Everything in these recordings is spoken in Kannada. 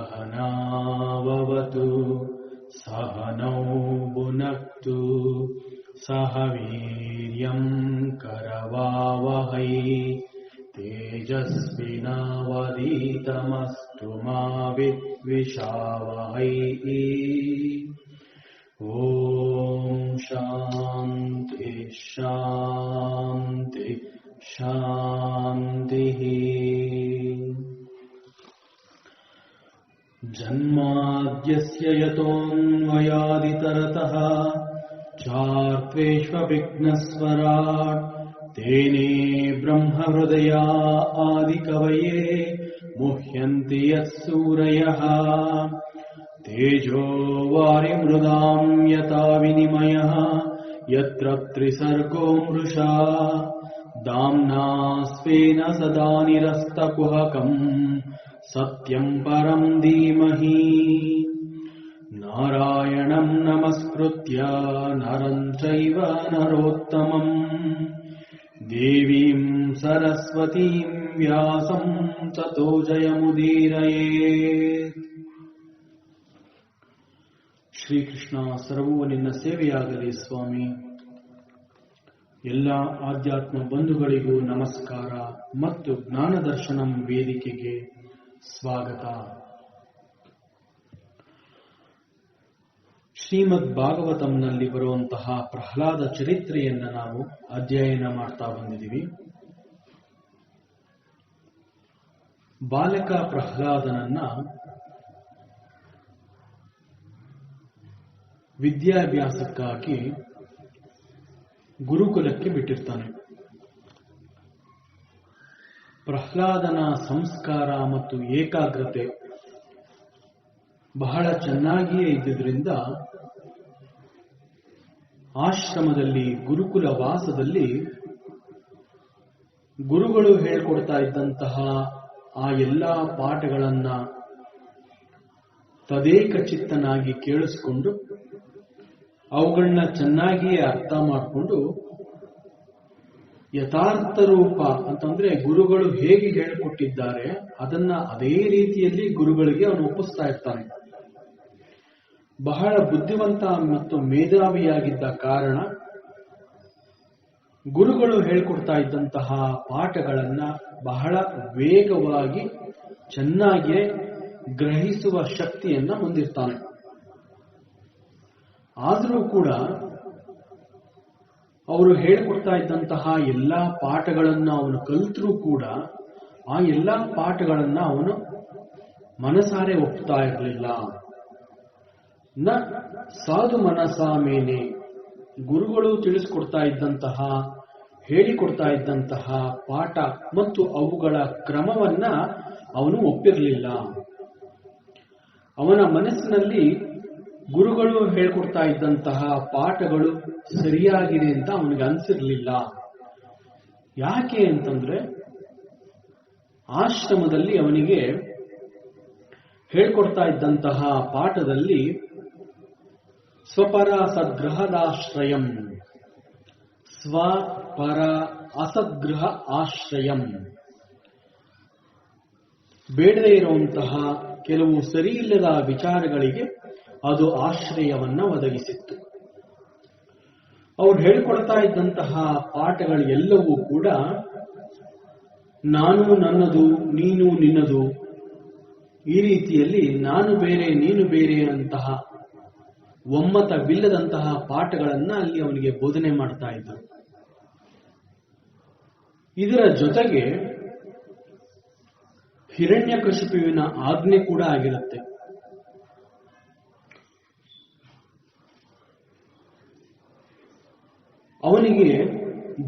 सहनावतु सहनौ भुनक्तु सह वीर्यं करवावहै तेजस्विनावधीतमस्तु मा विद्विषावहै। ॐ शान्ति शान्ति शान्तिः। जन्माद्यस्य यतोऽन्वयादितरतः चार्त्वेष्वभिघ्नस्वराट् तेने ब्रह्महृदया आदिकवये मुह्यन्ति यत्सूरयः। तेजो वारिमृदां यथा विनिमयः यत्र त्रिसर्गो मृषा दाम्ना स्वेन सदा निरस्तकुहकम् सत्यं परं धीमहि। नारायणं नमस्कृत्य नरं चैव नरोत्तमं देवीं सरस्वतीं व्यासं ततो जयमुदीरयेत्। ಶ್ರೀಕೃಷ್ಣ, ಸರ್ವವು ನಿನ್ನ ಸೇವೆಯಾಗಲಿ ಸ್ವಾಮಿ. ಎಲ್ಲ ಆಧ್ಯಾತ್ಮ ಬಂಧುಗಳಿಗೂ ನಮಸ್ಕಾರ ಮತ್ತು ಜ್ಞಾನದರ್ಶನಂ ವೇದಿಕೆಗೆ ಸ್ವಾಗತ. ಶ್ರೀಮದ್ ಭಾಗವತಂನಲ್ಲಿ ಬರುವಂತಹ ಪ್ರಹ್ಲಾದ ಚರಿತ್ರೆಯನ್ನು ನಾವು ಅಧ್ಯಯನ ಮಾಡ್ತಾ ಬಂದಿದ್ದೀವಿ. ಬಾಲಕ ಪ್ರಹ್ಲಾದನನ್ನ ವಿದ್ಯಾಭ್ಯಾಸಕ್ಕಾಗಿ ಗುರುಕುಲಕ್ಕೆ ಬಿಟ್ಟಿರ್ತಾನೆ. ಪ್ರಹ್ಲಾದನ ಸಂಸ್ಕಾರ ಮತ್ತು ಏಕಾಗ್ರತೆ ಬಹಳ ಚೆನ್ನಾಗಿಯೇ ಇದ್ದುದರಿಂದ ಆಶ್ರಮದಲ್ಲಿ ಗುರುಕುಲ ವಾಸದಲ್ಲಿ ಗುರುಗಳು ಹೇಳಿಕೊಡ್ತಾ ಇದ್ದಂತಹ ಆ ಎಲ್ಲಾ ಪಾಠಗಳನ್ನ ತದೇಕ ಚಿತ್ತನಾಗಿ ಕೇಳಿಸಿಕೊಂಡು ಅವುಗಳನ್ನ ಚೆನ್ನಾಗಿಯೇ ಅರ್ಥ ಮಾಡಿಕೊಂಡು ಯಥಾರ್ಥ ರೂಪ ಅಂತಂದ್ರೆ ಗುರುಗಳು ಹೇಗೆ ಹೇಳಿಕೊಟ್ಟಿದ್ದಾರೆ ಅದನ್ನ ಅದೇ ರೀತಿಯಲ್ಲಿ ಗುರುಗಳಿಗೆ ಅವನು ಒಪ್ಪಿಸ್ತಾ ಇರ್ತಾನೆ. ಬಹಳ ಬುದ್ಧಿವಂತ ಮತ್ತು ಮೇಧಾವಿಯಾಗಿದ್ದ ಕಾರಣ ಗುರುಗಳು ಹೇಳಿಕೊಡ್ತಾ ಇದ್ದಂತಹ ಪಾಠಗಳನ್ನ ಬಹಳ ವೇಗವಾಗಿ ಚೆನ್ನಾಗಿಯೇ ಗ್ರಹಿಸುವ ಶಕ್ತಿಯನ್ನ ಹೊಂದಿರ್ತಾನೆ. ಆದರೂ ಕೂಡ ಅವರು ಹೇಳಿಕೊಡ್ತಾ ಇದ್ದಂತಹ ಎಲ್ಲಾ ಪಾಠಗಳನ್ನು ಅವನು ಕಲಿತರೂ ಕೂಡ ಆ ಎಲ್ಲಾ ಪಾಠಗಳನ್ನ ಅವನು ಮನಸಾರೆ ಒಪ್ತಾ ಇರಲಿಲ್ಲ. ನ ಸಾಧು ಮನಸ ಮೇಲೆ ಗುರುಗಳು ತಿಳಿಸ್ಕೊಡ್ತಾ ಇದ್ದಂತಹ ಹೇಳಿಕೊಡ್ತಾ ಇದ್ದಂತಹ ಪಾಠ ಮತ್ತು ಅವುಗಳ ಕ್ರಮವನ್ನ ಅವನು ಒಪ್ಪಿರಲಿಲ್ಲ. ಅವನ ಮನಸ್ಸಿನಲ್ಲಿ ಗುರುಗಳು ಹೇಳ್ಕೊಡ್ತಾ ಇದ್ದಂತಹ ಪಾಠಗಳು ಸರಿಯಾಗಿದೆ ಅಂತ ಅವನಿಗೆ ಅನ್ಸಿರ್ಲಿಲ್ಲ. ಯಾಕೆ ಅಂತಂದ್ರೆ ಆಶ್ರಮದಲ್ಲಿ ಅವನಿಗೆ ಹೇಳ್ಕೊಡ್ತಾ ಇದ್ದಂತಹ ಪಾಠದಲ್ಲಿ ಸ್ವಪರ ಸದ್ಗ್ರಹದಾಶ್ರಯಂ, ಸ್ವಪರ ಅಸದ್ಗ್ರಹ ಆಶ್ರಯಂ, ಬೇಡದೇ ಇರುವಂತಹ ಕೆಲವು ಸರಿಯಿಲ್ಲದ ವಿಚಾರಗಳಿಗೆ ಅದು ಆಶ್ರಯವನ್ನ ಒದಗಿಸಿತ್ತು. ಅವ್ರು ಹೇಳಿಕೊಡ್ತಾ ಇದ್ದಂತಹ ಪಾಠಗಳು ಎಲ್ಲವೂ ಕೂಡ ನಾನು ನನ್ನದು, ನೀನು ನಿನ್ನದು, ಈ ರೀತಿಯಲ್ಲಿ ನಾನು ಬೇರೆ ನೀನು ಬೇರೆ ಅಂತಹ ಒಮ್ಮತವಿಲ್ಲದಂತಹ ಪಾಠಗಳನ್ನ ಅಲ್ಲಿ ಅವನಿಗೆ ಬೋಧನೆ ಮಾಡ್ತಾ ಇದ್ದರು. ಇದರ ಜೊತೆಗೆ ಹಿರಣ್ಯಕಶಿಪುವಿನ ಆಜ್ಞೆ ಕೂಡ ಆಗಿರುತ್ತೆ. ಅವನಿಗೆ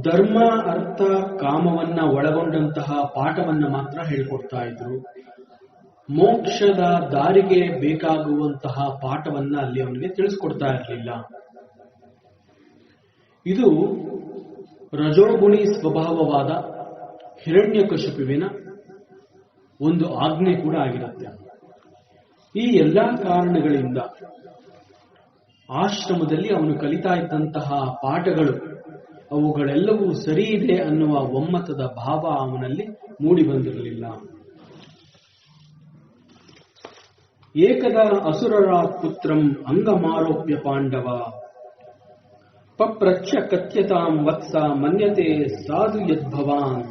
ಧರ್ಮ ಅರ್ಥ ಕಾಮವನ್ನ ಒಳಗೊಂಡಂತಹ ಪಾಠವನ್ನ ಮಾತ್ರ ಹೇಳ್ಕೊಡ್ತಾ ಇದ್ರು. ಮೋಕ್ಷದ ದಾರಿಗೆ ಬೇಕಾಗುವಂತಹ ಪಾಠವನ್ನ ಅಲ್ಲಿ ಅವನಿಗೆ ತಿಳಿಸ್ಕೊಡ್ತಾ ಇರಲಿಲ್ಲ. ಇದು ರಜೋಗುಣಿ ಸ್ವಭಾವವಾದ ಹಿರಣ್ಯಕಶಿಪುವಿನ ಒಂದು ಆಜ್ಞೆ ಕೂಡ ಆಗಿರುತ್ತೆ. ಈ ಎಲ್ಲಾ ಕಾರಣಗಳಿಂದ ಆಶ್ರಮದಲ್ಲಿ ಅವನು ಕಲಿತಾ ಇದ್ದಂತಹ ಪಾಠಗಳು ಅವುಗಳೆಲ್ಲವೂ ಸರಿ ಇದೆ ಅನ್ನುವ ಒಮ್ಮತದ ಭಾವ ಅವನಲ್ಲಿ ಮೂಡಿ ಬಂದಿರಲಿಲ್ಲ. ಏಕದ ಅಸುರರ ಪುತ್ರಂ ಅಂಗಮಾರೋಪ್ಯ ಪಾಂಡವ ಪಪ್ರಚ್ಛ ಕಥ್ಯತಾಂ ವತ್ಸ ಮನ್ಯತೆ ಸಾಧು ಯದ್ಭವಾನ್.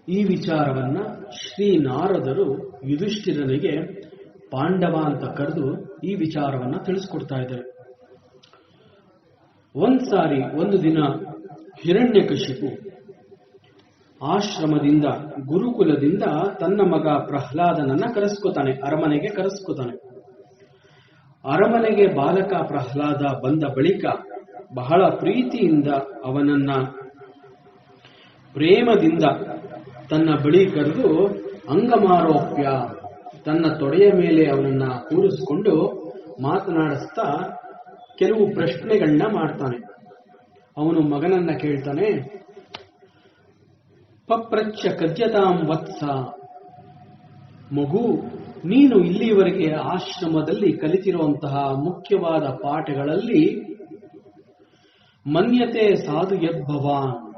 ಈ ವಿಚಾರವನ್ನ ಶ್ರೀ ನಾರದರು ಯುಧಿಷ್ಠಿರನಿಗೆ ಪಾಂಡವ ಅಂತ ಕರೆದು ಈ ವಿಚಾರವನ್ನ ತಿಳಿಸ್ಕೊಡ್ತಾ ಇದ್ದಾರೆ. ಒಂದು ದಿನ ಹಿರಣ್ಯಕಶಿಪು ಆಶ್ರಮದಿಂದ ಗುರುಕುಲದಿಂದ ತನ್ನ ಮಗ ಪ್ರಹ್ಲಾದನನ್ನ ಅರಮನೆಗೆ ಕರೆಸ್ಕೋತಾನೆ. ಅರಮನೆಗೆ ಬಾಲಕ ಪ್ರಹ್ಲಾದ ಬಂದ ಬಳಿಕ ಬಹಳ ಪ್ರೀತಿಯಿಂದ ಅವನನ್ನ ಪ್ರೇಮದಿಂದ ತನ್ನ ಬಳಿ ಕರೆದು ಅಂಗಮಾರೋಪ್ಯ ತನ್ನ ತೊಡೆಯ ಮೇಲೆ ಅವನನ್ನ ಕೂರಿಸಿಕೊಂಡು ಮಾತನಾಡಿಸ್ತಾ ಕೆಲವು ಪ್ರಶ್ನೆಗಳನ್ನ ಮಾಡ್ತಾನೆ. ಅವನು ಮಗನನ್ನ ಕೇಳ್ತಾನೆ, ಪಪ್ರಚ್ಛ ಕದ್ಯತಾಂ ವತ್ಸ, ಮಗು ನೀನು ಇಲ್ಲಿಯವರೆಗೆ ಆಶ್ರಮದಲ್ಲಿ ಕಲಿತಿರುವಂತಹ ಮುಖ್ಯವಾದ ಪಾಠಗಳಲ್ಲಿ ಮನ್ಯತೆ ಸಾಧು ಯದ್ಭವಾನ್,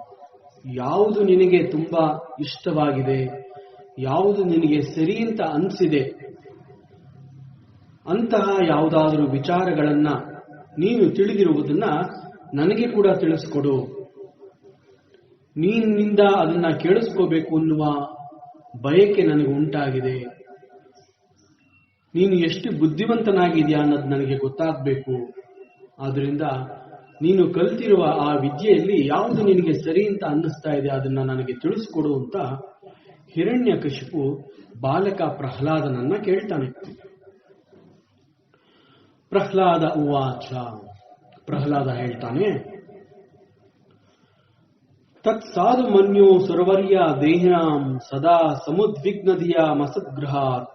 ಯಾವುದು ನಿನಗೆ ತುಂಬಾ ಇಷ್ಟವಾಗಿದೆ, ಯಾವುದು ನಿನಗೆ ಸರಿ ಅಂತ ಅನಿಸಿದೆ, ಅಂತಹ ಯಾವುದಾದರೂ ವಿಚಾರಗಳನ್ನ ನೀನು ತಿಳಿದಿರುವುದನ್ನ ನನಗೆ ಕೂಡ ತಿಳಿಸ್ಕೊಡು. ನಿನ್ನಿಂದ ಅದನ್ನ ಕೇಳಿಸ್ಕೋಬೇಕು ಅನ್ನುವ ಬಯಕೆ ನನಗೆ ಉಂಟಾಗಿದೆ. ನೀನು ಎಷ್ಟು ಬುದ್ಧಿವಂತನಾಗಿದೆಯಾ ಅನ್ನೋದು ನನಗೆ ಗೊತ್ತಾಗಬೇಕು. ಆದ್ರಿಂದ ನೀನು ಕಲ್ತಿರುವ ಆ ವಿದ್ಯೆಯಲ್ಲಿ ಯಾವುದು ನಿನಗೆ ಸರಿ ಅಂತ ಅನ್ನಿಸ್ತಾ ಇದೆ ಅದನ್ನ ನನಗೆ ತಿಳಿಸ್ಕೊಡು ಅಂತ ಹಿರಣ್ಯಕಶಿಪು ಬಾಲಕ ಪ್ರಹ್ಲಾದನನ್ನ ಕೇಳ್ತಾನೆ. ಪ್ರಹ್ಲಾದ ಉವಾಚ, ಪ್ರಹ್ಲಾದ ಹೇಳ್ತಾನೆ, ತತ್ ಸಾಧು ಮನ್ಯೋ ಸುರವರ್ಯ ದೇಹಿನಾಂ ಸದಾ ಸಮುದ್ವಿಗ್ನದಿಯ ಮಸದ್ಗೃಹಾತ್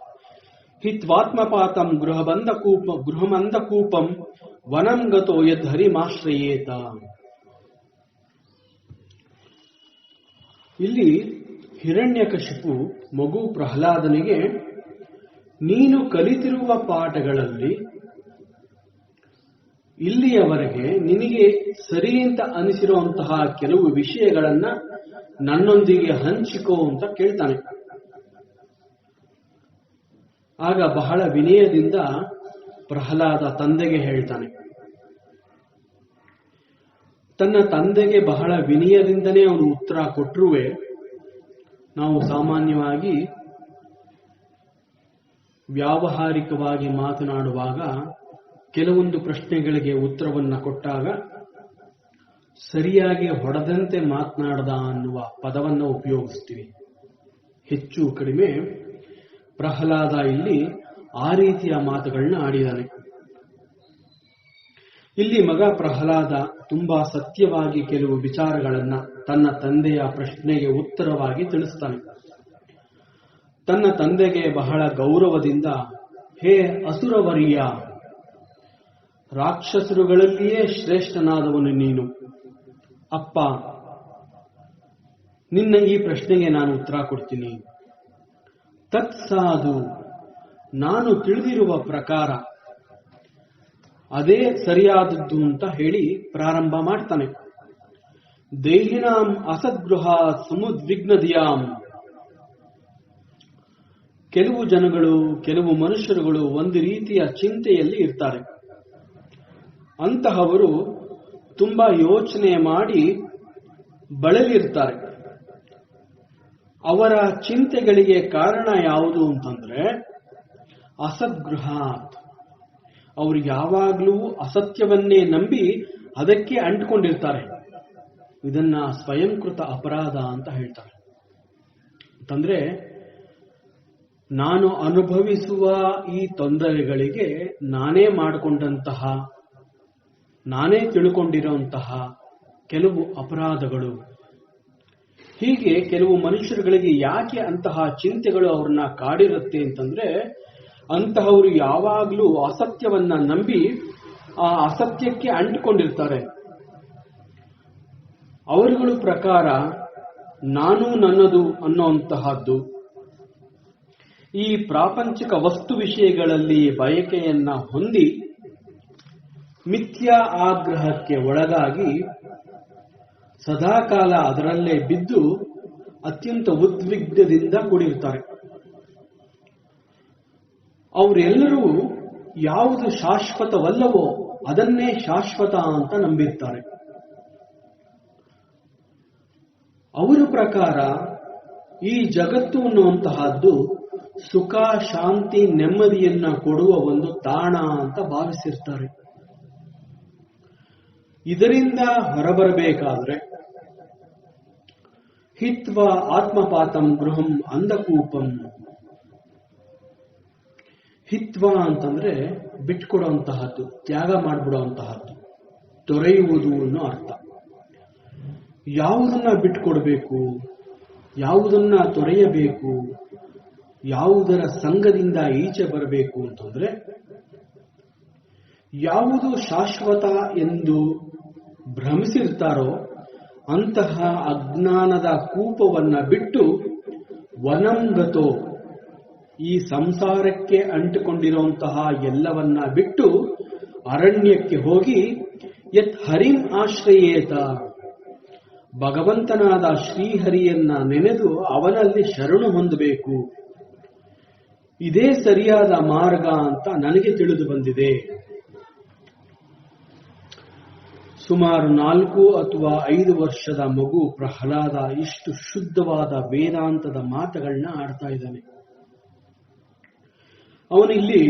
ಹಿತ್ವಾತ್ಮಪಾತಂ ಗೃಹಮಂದಕೂಪಂ ವನಂ ಗತೋ ಯದ್ ಹರಿಮಾಶ್ರಯೇತ. ಇಲ್ಲಿ ಹಿರಣ್ಯಕಶಿಪು ಮಗು ಪ್ರಹ್ಲಾದನಿಗೆ ನೀನು ಕಲಿತಿರುವ ಪಾಠಗಳಲ್ಲಿ ಇಲ್ಲಿಯವರೆಗೆ ನಿನಗೆ ಸರಿ ಅಂತ ಅನಿಸಿರುವಂತಹ ಕೆಲವು ವಿಷಯಗಳನ್ನ ನನ್ನೊಂದಿಗೆ ಹಂಚಿಕೋ ಅಂತ ಕೇಳ್ತಾನೆ. ಆಗ ಬಹಳ ವಿನಯದಿಂದ ಪ್ರಹ್ಲಾದ ತಂದೆಗೆ ಹೇಳ್ತಾನೆ. ತನ್ನ ತಂದೆಗೆ ಬಹಳ ವಿನಯದಿಂದನೇ ಅವನು ಉತ್ತರ ಕೊಟ್ಟರುವೆ ನಾವು ಸಾಮಾನ್ಯವಾಗಿ ವ್ಯಾವಹಾರಿಕವಾಗಿ ಮಾತನಾಡುವಾಗ ಕೆಲವೊಂದು ಪ್ರಶ್ನೆಗಳಿಗೆ ಉತ್ತರವನ್ನ ಕೊಟ್ಟಾಗ ಸರಿಯಾಗಿ ಹೊಡೆದಂತೆ ಮಾತನಾಡದ ಅನ್ನುವ ಪದವನ್ನು ಉಪಯೋಗಿಸ್ತೀವಿ. ಹೆಚ್ಚು ಕಡಿಮೆ ಪ್ರಹ್ಲಾದ ಇಲ್ಲಿ ಆ ರೀತಿಯ ಮಾತುಗಳನ್ನ ಆಡಿದಾನೆ. ಇಲ್ಲಿ ಮಗ ಪ್ರಹ್ಲಾದ ತುಂಬಾ ಸತ್ಯವಾಗಿ ಕೆಲವು ವಿಚಾರಗಳನ್ನ ತನ್ನ ತಂದೆಯ ಪ್ರಶ್ನೆಗೆ ಉತ್ತರವಾಗಿ ತಿಳಿಸ್ತಾನೆ. ತನ್ನ ತಂದೆಗೆ ಬಹಳ ಗೌರವದಿಂದ, ಹೇ ಅಸುರವರ್ಯ, ರಾಕ್ಷಸರುಗಳಲ್ಲಿಯೇ ಶ್ರೇಷ್ಠನಾದವನು ನೀನು. ಅಪ್ಪ, ನಿನ್ನ ಈ ಪ್ರಶ್ನೆಗೆ ನಾನು ಉತ್ತರ ಕೊಡ್ತೀನಿ. ತತ್ಸಾಧು, ನಾನು ತಿಳಿದಿರುವ ಪ್ರಕಾರ ಅದೇ ಸರಿಯಾದದ್ದು ಅಂತ ಹೇಳಿ ಪ್ರಾರಂಭ ಮಾಡ್ತಾನೆ. ದೇಹಿನಾಂ ಅಸದ್ಗೃಹ ಸಮುದ್ವಿಗ್ನದಿಯಾಂ. ಕೆಲವು ಜನಗಳು, ಕೆಲವು ಮನುಷ್ಯರುಗಳು ಒಂದು ರೀತಿಯ ಚಿಂತೆಯಲ್ಲಿ ಇರ್ತಾರೆ. ಅಂತಹವರು ತುಂಬಾ ಯೋಚನೆ ಮಾಡಿ ಬಳಲಿರ್ತಾರೆ. ಅವರ ಚಿಂತೆಗಳಿಗೆ ಕಾರಣ ಯಾವುದು ಅಂತಂದ್ರೆ ಅಸದ್ಗೃಹಾತ್. ಅವರು ಯಾವಾಗಲೂ ಅಸತ್ಯವನ್ನೇ ನಂಬಿ ಅದಕ್ಕೆ ಅಂಟಿಕೊಂಡಿರ್ತಾರೆ. ಇದನ್ನ ಸ್ವಯಂಕೃತ ಅಪರಾಧ ಅಂತ ಹೇಳ್ತಾರೆ. ಅಂತಂದ್ರೆ ನಾನು ಅನುಭವಿಸುವ ಈ ತೊಂದರೆಗಳಿಗೆ ನಾನೇ ಮಾಡಿಕೊಂಡಂತಹ, ನಾನೇ ತಿಳ್ಕೊಂಡಿರುವಂತಹ ಕೆಲವು ಅಪರಾಧಗಳು. ಹೀಗೆ ಕೆಲವು ಮನುಷ್ಯರುಗಳಿಗೆ ಯಾಕೆ ಅಂತಹ ಚಿಂತೆಗಳು ಅವ್ರನ್ನ ಕಾಡಿರುತ್ತೆ ಅಂತಂದ್ರೆ, ಅಂತಹವರು ಯಾವಾಗಲೂ ಅಸತ್ಯವನ್ನ ನಂಬಿ ಆ ಅಸತ್ಯಕ್ಕೆ ಅಂಟಿಕೊಂಡಿರ್ತಾರೆ. ಅವರುಗಳ ಪ್ರಕಾರ ನಾನು ನನ್ನದು ಅನ್ನುವಂತಹದ್ದು, ಈ ಪ್ರಾಪಂಚಿಕ ವಸ್ತು ವಿಷಯಗಳಲ್ಲಿ ಬಯಕೆಯನ್ನ ಹೊಂದಿ ಮಿಥ್ಯಾ ಆಗ್ರಹಕ್ಕೆ ಒಳಗಾಗಿ ಸದಾಕಾಲ ಅದರಲ್ಲೇ ಬಿದ್ದು ಅತ್ಯಂತ ಉದ್ವಿಗ್ನದಿಂದ ಕೂಡಿರ್ತಾರೆ. ಅವರೆಲ್ಲರೂ ಯಾವುದು ಶಾಶ್ವತವಲ್ಲವೋ ಅದನ್ನೇ ಶಾಶ್ವತ ಅಂತ ನಂಬಿರ್ತಾರೆ. ಅವರ ಪ್ರಕಾರ ಈ ಜಗತ್ತು ಅನ್ನುವಂತಹದ್ದು ಸುಖ, ಶಾಂತಿ, ನೆಮ್ಮದಿಯನ್ನ ಕೊಡುವ ಒಂದು ತಾಣ ಅಂತ ಭಾವಿಸಿರ್ತಾರೆ. ಇದರಿಂದ ಹೊರಬರಬೇಕಾದ್ರೆ ಹಿತ್ವಾ ಆತ್ಮಪಾತಂ ಗೃಹಂ ಅಂಧಕೂಪಂ. ಹಿತ್ವಾ ಅಂತಂದ್ರೆ ಬಿಟ್ಕೊಡುವಂತಹದ್ದು, ತ್ಯಾಗ ಮಾಡಿಬಿಡುವಂತಹದ್ದು, ತೊರೆಯುವುದು ಅನ್ನೋ ಅರ್ಥ. ಯಾವುದನ್ನ ಬಿಟ್ಕೊಡ್ಬೇಕು, ಯಾವುದನ್ನ ತೊರೆಯಬೇಕು, ಯಾವುದರ ಸಂಘದಿಂದ ಈಚೆ ಬರಬೇಕು ಅಂತಂದ್ರೆ, ಯಾವುದು ಶಾಶ್ವತ ಎಂದು ಭ್ರಮಿಸಿರ್ತಾರೋ ಅಂತಹ ಅಜ್ಞಾನದ ಕೂಪವನ್ನ ಬಿಟ್ಟು ವನಂಗತೋ, ಈ ಸಂಸಾರಕ್ಕೆ ಅಂಟಿಕೊಂಡಿರುವಂತಹ ಎಲ್ಲವನ್ನ ಬಿಟ್ಟು ಅರಣ್ಯಕ್ಕೆ ಹೋಗಿ ಯತ್ ಹರಿಂ ಆಶ್ರಯೇತ, ಭಗವಂತನಾದ ಶ್ರೀಹರಿಯನ್ನ ನೆನೆದು ಅವನಲ್ಲಿ ಶರಣು ಹೊಂದಬೇಕು. ಇದೇ ಸರಿಯಾದ ಮಾರ್ಗ ಅಂತ ನನಗೆ ತಿಳಿದು ಬಂದಿದೆ. ಸುಮಾರು 4 ಅಥವಾ 5 ವರ್ಷದ ಮಗು ಪ್ರಹ್ಲಾದ ಇಷ್ಟು ಶುದ್ಧವಾದ ವೇದಾಂತದ ಮಾತುಗಳನ್ನ ಆಡ್ತಾ ಇದ್ದಾನೆ. ಅವನಿಲ್ಲಿ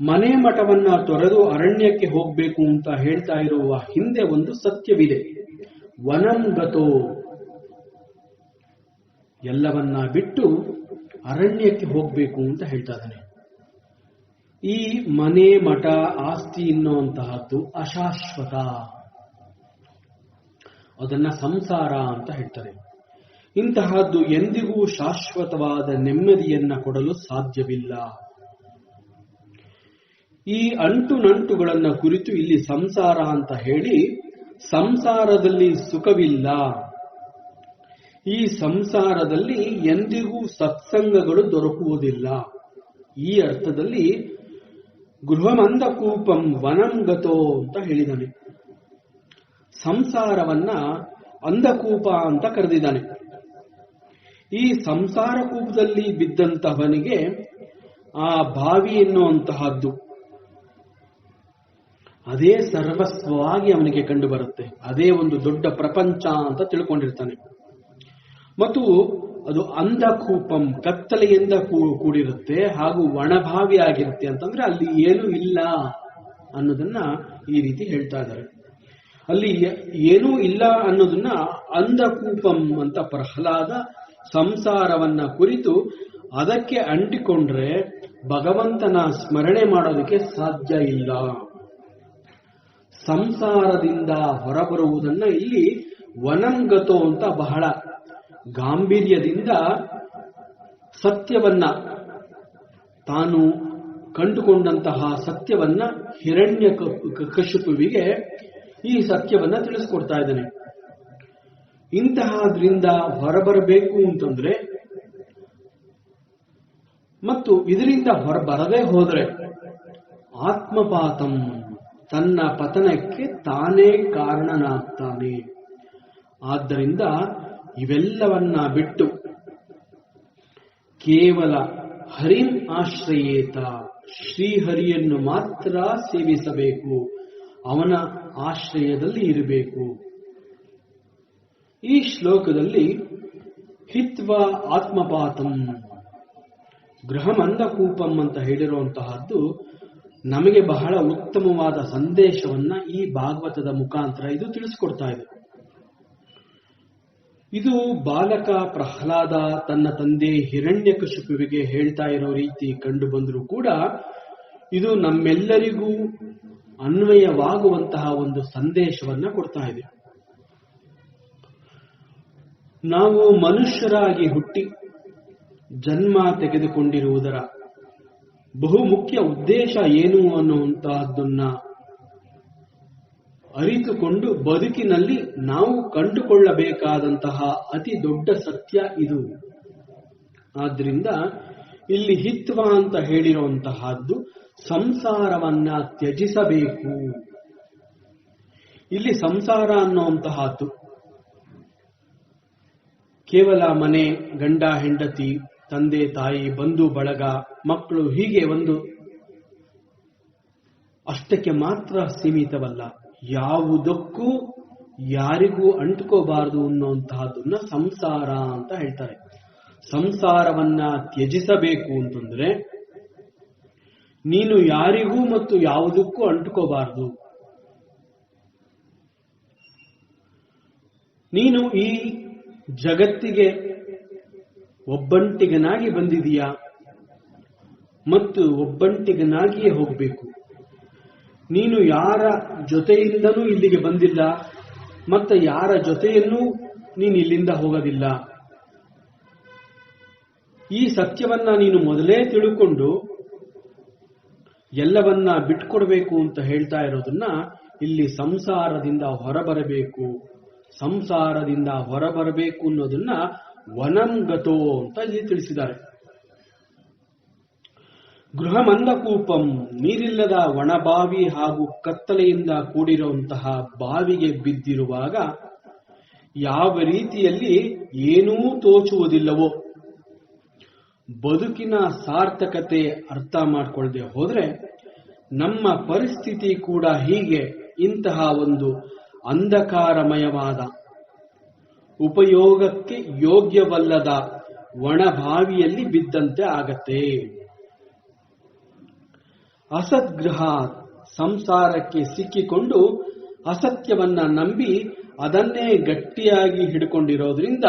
ಮನೆ ಮಠವನ್ನ ತೊರೆದು ಅರಣ್ಯಕ್ಕೆ ಹೋಗ್ಬೇಕು ಅಂತ ಹೇಳ್ತಾ ಇರುವ ಹಿಂದೆ ಒಂದು ಸತ್ಯವಿದೆ. ವನಂಗತೋ, ಎಲ್ಲವನ್ನ ಬಿಟ್ಟು ಅರಣ್ಯಕ್ಕೆ ಹೋಗ್ಬೇಕು ಅಂತ ಹೇಳ್ತಾ ಇದ್ದಾನೆ. ಈ ಮನೆ ಮಠ ಆಸ್ತಿ ಎನ್ನುವಂತಹದ್ದು ಅಶಾಶ್ವತ, ಅದನ್ನ ಸಂಸಾರ ಅಂತ ಹೇಳ್ತಾರೆ. ಇಂತಹದ್ದು ಎಂದಿಗೂ ಶಾಶ್ವತವಾದ ನೆಮ್ಮದಿಯನ್ನ ಕೊಡಲು ಸಾಧ್ಯವಿಲ್ಲ. ಈ ಅಂಟು ನಂಟುಗಳನ್ನ ಕುರಿತು ಇಲ್ಲಿ ಸಂಸಾರ ಅಂತ ಹೇಳಿ, ಸಂಸಾರದಲ್ಲಿ ಸುಖವಿಲ್ಲ, ಈ ಸಂಸಾರದಲ್ಲಿ ಎಂದಿಗೂ ಸತ್ಸಂಗಗಳು ದೊರಕುವುದಿಲ್ಲ, ಈ ಅರ್ಥದಲ್ಲಿ ಗೃಹಮಂದಕೂಪಂ ವನಂಗತೋ ಅಂತ ಹೇಳಿದ್ದಾನೆ. ಸಂಸಾರವನ್ನ ಅಂಧಕೂಪ ಅಂತ ಕರೆದಿದ್ದಾನೆ. ಈ ಸಂಸಾರ ಕೂಪದಲ್ಲಿ ಬಿದ್ದಂತಹವನಿಗೆ ಆ ಬಾವಿ ಎನ್ನುವಂತಹದ್ದು ಅದೇ ಸರ್ವಸ್ವವಾಗಿ ಅವನಿಗೆ ಕಂಡು ಬರುತ್ತೆ. ಅದೇ ಒಂದು ದೊಡ್ಡ ಪ್ರಪಂಚ ಅಂತ ತಿಳ್ಕೊಂಡಿರ್ತಾನೆ. ಮತ್ತು ಅದು ಅಂಧಕೂಪಂ, ಕತ್ತಲೆಯಿಂದ ಕೂಡಿರುತ್ತೆ, ಹಾಗೂ ಒಣಭಾವಿ ಆಗಿರುತ್ತೆ. ಅಂತಂದ್ರೆ ಅಲ್ಲಿ ಏನೂ ಇಲ್ಲ ಅನ್ನೋದನ್ನ ಈ ರೀತಿ ಹೇಳ್ತಾ ಇದ್ದಾರೆ. ಅಲ್ಲಿ ಏನೂ ಇಲ್ಲ ಅನ್ನೋದನ್ನ ಅಂಧಕೂಪಂ ಅಂತ ಪ್ರಹ್ಲಾದ ಸಂಸಾರವನ್ನ ಕುರಿತು ಅದಕ್ಕೆ ಅಂಟಿಕೊಂಡ್ರೆ ಭಗವಂತನ ಸ್ಮರಣೆ ಮಾಡೋದಕ್ಕೆ ಸಾಧ್ಯ ಇಲ್ಲ. ಸಂಸಾರದಿಂದ ಹೊರಬರುವುದನ್ನ ಇಲ್ಲಿ ವನಂಗತೋ ಅಂತ ಬಹಳ ಗಾಂಭೀರ್ಯದಿಂದ ಸತ್ಯವನ್ನ, ತಾನು ಕಂಡುಕೊಂಡಂತಹ ಸತ್ಯವನ್ನ ಹಿರಣ್ಯ ಕಶಿಪುವಿಗೆ ಈ ಸತ್ಯವನ್ನ ತಿಳಿಸ್ಕೊಡ್ತಾ ಇದ್ದಾನೆ. ಇಂತಹದ್ರಿಂದ ಹೊರಬರಬೇಕು ಅಂತಂದ್ರೆ, ಮತ್ತು ಇದರಿಂದ ಹೊರಬರದೇ ಹೋದ್ರೆ ಆತ್ಮಪಾತಂ, ತನ್ನ ಪತನಕ್ಕೆ ತಾನೇ ಕಾರಣನಾಗ್ತಾನೆ. ಆದ್ದರಿಂದ ಇವೆಲ್ಲವನ್ನ ಬಿಟ್ಟು ಕೇವಲ ಹರಿಂ ಆಶ್ರಯೇತ, ಶ್ರೀಹರಿಯನ್ನು ಮಾತ್ರ ಸೇವಿಸಬೇಕು, ಅವನ ಆಶ್ರಯದಲ್ಲಿ ಇರಬೇಕು. ಈ ಶ್ಲೋಕದಲ್ಲಿ ಹಿತ್ವಾ ಆತ್ಮಪಾತಂ ಗೃಹಮಂದಕೂಪಂ ಅಂತ ಹೇಳಿರುವಂತಹದ್ದು ನಮಗೆ ಬಹಳ ಉತ್ತಮವಾದ ಸಂದೇಶವನ್ನ ಈ ಭಾಗವತದ ಮುಖಾಂತರ ಇದು ತಿಳಿಸ್ಕೊಡ್ತಾ ಇದೆ. ಇದು ಬಾಲಕ ಪ್ರಹ್ಲಾದ ತನ್ನ ತಂದೆ ಹಿರಣ್ಯಕಶಿಪುವಿಗೆ ಹೇಳ್ತಾ ಇರೋ ರೀತಿ ಕಂಡು ಬಂದರೂ ಕೂಡ ಇದು ನಮ್ಮೆಲ್ಲರಿಗೂ ಅನ್ವಯವಾಗುವಂತಹ ಒಂದು ಸಂದೇಶವನ್ನ ಕೊಡ್ತಾ ಇದೆ. ನಾವು ಮನುಷ್ಯರಾಗಿ ಹುಟ್ಟಿ ಜನ್ಮ ತೆಗೆದುಕೊಂಡಿರುವುದರ ಬಹುಮುಖ್ಯ ಉದ್ದೇಶ ಏನು ಅನ್ನುವಂತಹದ್ದನ್ನ ಅರಿತುಕೊಂಡು ಬದುಕಿನಲ್ಲಿ ನಾವು ಕಂಡುಕೊಳ್ಳಬೇಕಾದಂತಹ ಅತಿ ದೊಡ್ಡ ಸತ್ಯ ಇದು. ಆದ್ರಿಂದ ಇಲ್ಲಿ ಹಿತ್ವ ಅಂತ ಹೇಳಿರುವಂತಹದ್ದು ಸಂಸಾರವನ್ನ ತ್ಯಜಿಸಬೇಕು. ಇಲ್ಲಿ ಸಂಸಾರ ಅನ್ನುವಂತಹದ್ದು ಕೇವಲ ಮನೆ, ಗಂಡ ಹೆಂಡತಿ, ತಂದೆ ತಾಯಿ, ಬಂಧು ಬಳಗ, ಮಕ್ಕಳು, ಹೀಗೆ ಒಂದು ಅಷ್ಟಕ್ಕೆ ಮಾತ್ರ ಸೀಮಿತವಲ್ಲ. ಯಾವುದಕ್ಕೂ ಯಾರಿಗೂ ಅಂಟ್ಕೋಬಾರದು ಅನ್ನುವಂತಹದನ್ನ ಸಂಸಾರ ಅಂತ ಹೇಳ್ತಾರೆ. ಸಂಸಾರವನ್ನ ತ್ಯಜಿಸಬೇಕು ಅಂತಂದ್ರೆ ನೀನು ಯಾರಿಗೂ ಮತ್ತು ಯಾವುದಕ್ಕೂ ಅಂಟ್ಕೋಬಾರದು. ನೀನು ಈ ಜಗತ್ತಿಗೆ ಒಬ್ಬಂಟಿಗನಾಗಿ ಬಂದಿದೀಯಾ ಮತ್ತು ಒಬ್ಬಂಟಿಗನಾಗಿಯೇ ಹೋಗಬೇಕು. ನೀನು ಯಾರ ಜೊತೆಯಿಂದನೂ ಇಲ್ಲಿಗೆ ಬಂದಿಲ್ಲ ಮತ್ತು ಯಾರ ಜೊತೆಯನ್ನೂ ನೀನು ಇಲ್ಲಿಂದ ಹೋಗೋದಿಲ್ಲ. ಈ ಸತ್ಯವನ್ನ ನೀನು ಮೊದಲೇ ತಿಳ್ಕೊಂಡು ಎಲ್ಲವನ್ನ ಬಿಟ್ಕೊಡ್ಬೇಕು ಅಂತ ಹೇಳ್ತಾ ಇರೋದನ್ನ ಇಲ್ಲಿ ಸಂಸಾರದಿಂದ ಹೊರಬರಬೇಕು. ಸಂಸಾರದಿಂದ ಹೊರಬರಬೇಕು ಅನ್ನೋದನ್ನ ವನಂಗತೋ ಅಂತ ಇಲ್ಲಿ ತಿಳಿಸಿದ್ದಾರೆ. ಗೃಹಮಂದಕೂಪಂ, ನೀರಿಲ್ಲದ ಒಣಬಾವಿ ಹಾಗೂ ಕತ್ತಲೆಯಿಂದ ಕೂಡಿರುವಂತಹ ಬಾವಿಗೆ ಬಿದ್ದಿರುವಾಗ ಯಾವ ರೀತಿಯಲ್ಲಿ ಏನೂ ತೋಚುವುದಿಲ್ಲವೋ, ಬದುಕಿನ ಸಾರ್ಥಕತೆ ಅರ್ಥ ಮಾಡಿಕೊಳ್ಳದೆ ಹೋದ್ರೆ ನಮ್ಮ ಪರಿಸ್ಥಿತಿ ಕೂಡ ಹೀಗೆ ಇಂತಹ ಒಂದು ಅಂಧಕಾರಮಯವಾದ ಉಪಯೋಗಕ್ಕೆ ಯೋಗ್ಯವಲ್ಲದ ಒಣಬಾವಿಯಲ್ಲಿ ಬಿದ್ದಂತೆ ಆಗತ್ತೆ. ಅಸದ್ಗೃಹ, ಸಂಸಾರಕ್ಕೆ ಸಿಕ್ಕಿಕೊಂಡು ಅಸತ್ಯವನ್ನ ನಂಬಿ ಅದನ್ನೇ ಗಟ್ಟಿಯಾಗಿ ಹಿಡ್ಕೊಂಡಿರೋದ್ರಿಂದ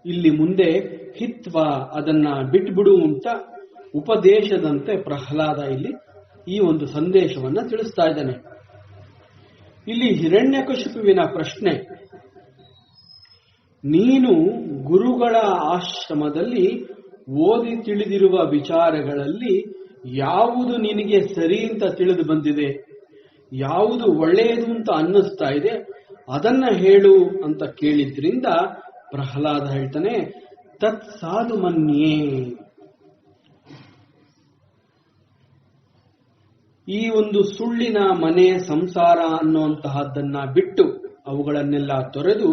ಇಲ್ಲಿ ಮುಂದೆ ಹಿತ್ವ, ಅದನ್ನ ಬಿಟ್ಬಿಡು ಅಂತ ಉಪದೇಶದಂತೆ ಪ್ರಹ್ಲಾದ ಇಲ್ಲಿ ಈ ಒಂದು ಸಂದೇಶವನ್ನ ತಿಳಿಸ್ತಾ ಇದ್ದಾನೆ. ಇಲ್ಲಿ ಹಿರಣ್ಯಕಶಿಪುವಿನ ಪ್ರಶ್ನೆ, ನೀನು ಗುರುಗಳ ಆಶ್ರಮದಲ್ಲಿ ಓದಿ ತಿಳಿದಿರುವ ವಿಚಾರಗಳಲ್ಲಿ ಯಾವುದು ನಿನಗೆ ಸರಿ ಅಂತ ತಿಳಿದು ಬಂದಿದೆ, ಯಾವುದು ಒಳ್ಳೆಯದು ಅಂತ ಅನ್ನಿಸ್ತಾ ಇದೆ, ಅದನ್ನ ಹೇಳು ಅಂತ ಕೇಳಿದ್ರಿಂದ ಪ್ರಹ್ಲಾದ ಹೇಳ್ತಾನೆ, ತತ್ ಸಾಧು ಮನ್ಯೇ. ಈ ಒಂದು ಸುಳ್ಳಿನ ಮನೆ ಸಂಸಾರ ಅನ್ನುವಂತಹದ್ದನ್ನ ಬಿಟ್ಟು ಅವುಗಳನ್ನೆಲ್ಲ ತೊರೆದು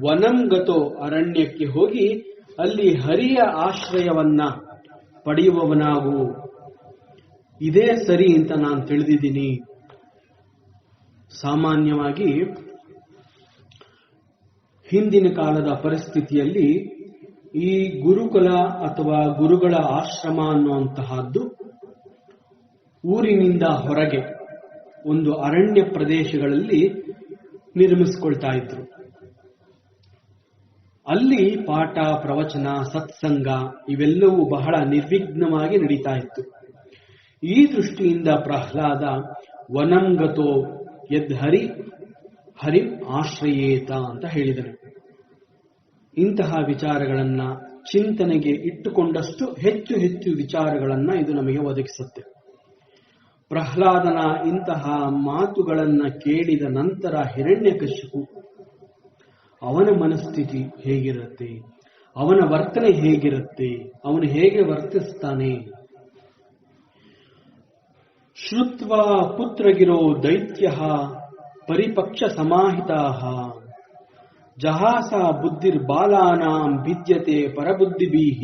ವನಂಗತೋ, ಅರಣ್ಯಕ್ಕೆ ಹೋಗಿ ಅಲ್ಲಿ ಹರಿಯ ಆಶ್ರಯವನ್ನ ಪಡೆಯುವವನಾಗು. ಇದೇ ಸರಿ ಅಂತ ನಾನು ತಿಳಿದಿದ್ದೀನಿ. ಸಾಮಾನ್ಯವಾಗಿ ಹಿಂದಿನ ಕಾಲದ ಪರಿಸ್ಥಿತಿಯಲ್ಲಿ ಈ ಗುರುಕುಲ ಅಥವಾ ಗುರುಗಳ ಆಶ್ರಮ ಅನ್ನುವಂತಹದ್ದು ಊರಿನಿಂದ ಹೊರಗೆ ಒಂದು ಅರಣ್ಯ ಪ್ರದೇಶಗಳಲ್ಲಿ ನಿರ್ಮಿಸಿಕೊಳ್ತಾ ಇದ್ರು. ಅಲ್ಲಿ ಪಾಠ, ಪ್ರವಚನ, ಸತ್ಸಂಗ ಇವೆಲ್ಲವೂ ಬಹಳ ನಿರ್ವಿಘ್ನವಾಗಿ ನಡೀತಾ ಇತ್ತು. ಈ ದೃಷ್ಟಿಯಿಂದ ಪ್ರಹ್ಲಾದ ವನಂಗತೋ ಯದ್ ಹರಿ ಆಶ್ರಯೇತ ಅಂತ ಹೇಳಿದರು. ಇಂತಹ ವಿಚಾರಗಳನ್ನ ಚಿಂತನೆಗೆ ಇಟ್ಟುಕೊಂಡಷ್ಟು ಹೆಚ್ಚು ಹೆಚ್ಚು ವಿಚಾರಗಳನ್ನ ಇದು ನಮಗೆ ಒದಗಿಸುತ್ತೆ. ಪ್ರಹ್ಲಾದನ ಇಂತಹ ಮಾತುಗಳನ್ನ ಕೇಳಿದ ನಂತರ ಹಿರಣ್ಯಕಶಿಪು, ಅವನ ಮನಸ್ಥಿತಿ ಹೇಗಿರುತ್ತೆ, ಅವನ ವರ್ತನೆ ಹೇಗಿರುತ್ತೆ, ಅವನು ಹೇಗೆ ವರ್ತಿಸ್ತಾನೆ. ಶ್ರುತ್ವಾ ಪುತ್ರಗಿರೋ ದೈತ್ಯ ಪರಿಪಕ್ಷ ಸಮಾಹಿತಾಃ ಜಹಾಸ ಬುದ್ಧಿರ್ಬಾಲಾನಾಂ ಭಿದ್ಯತೆ ಪರಬುದ್ಧಿಭೀಃ.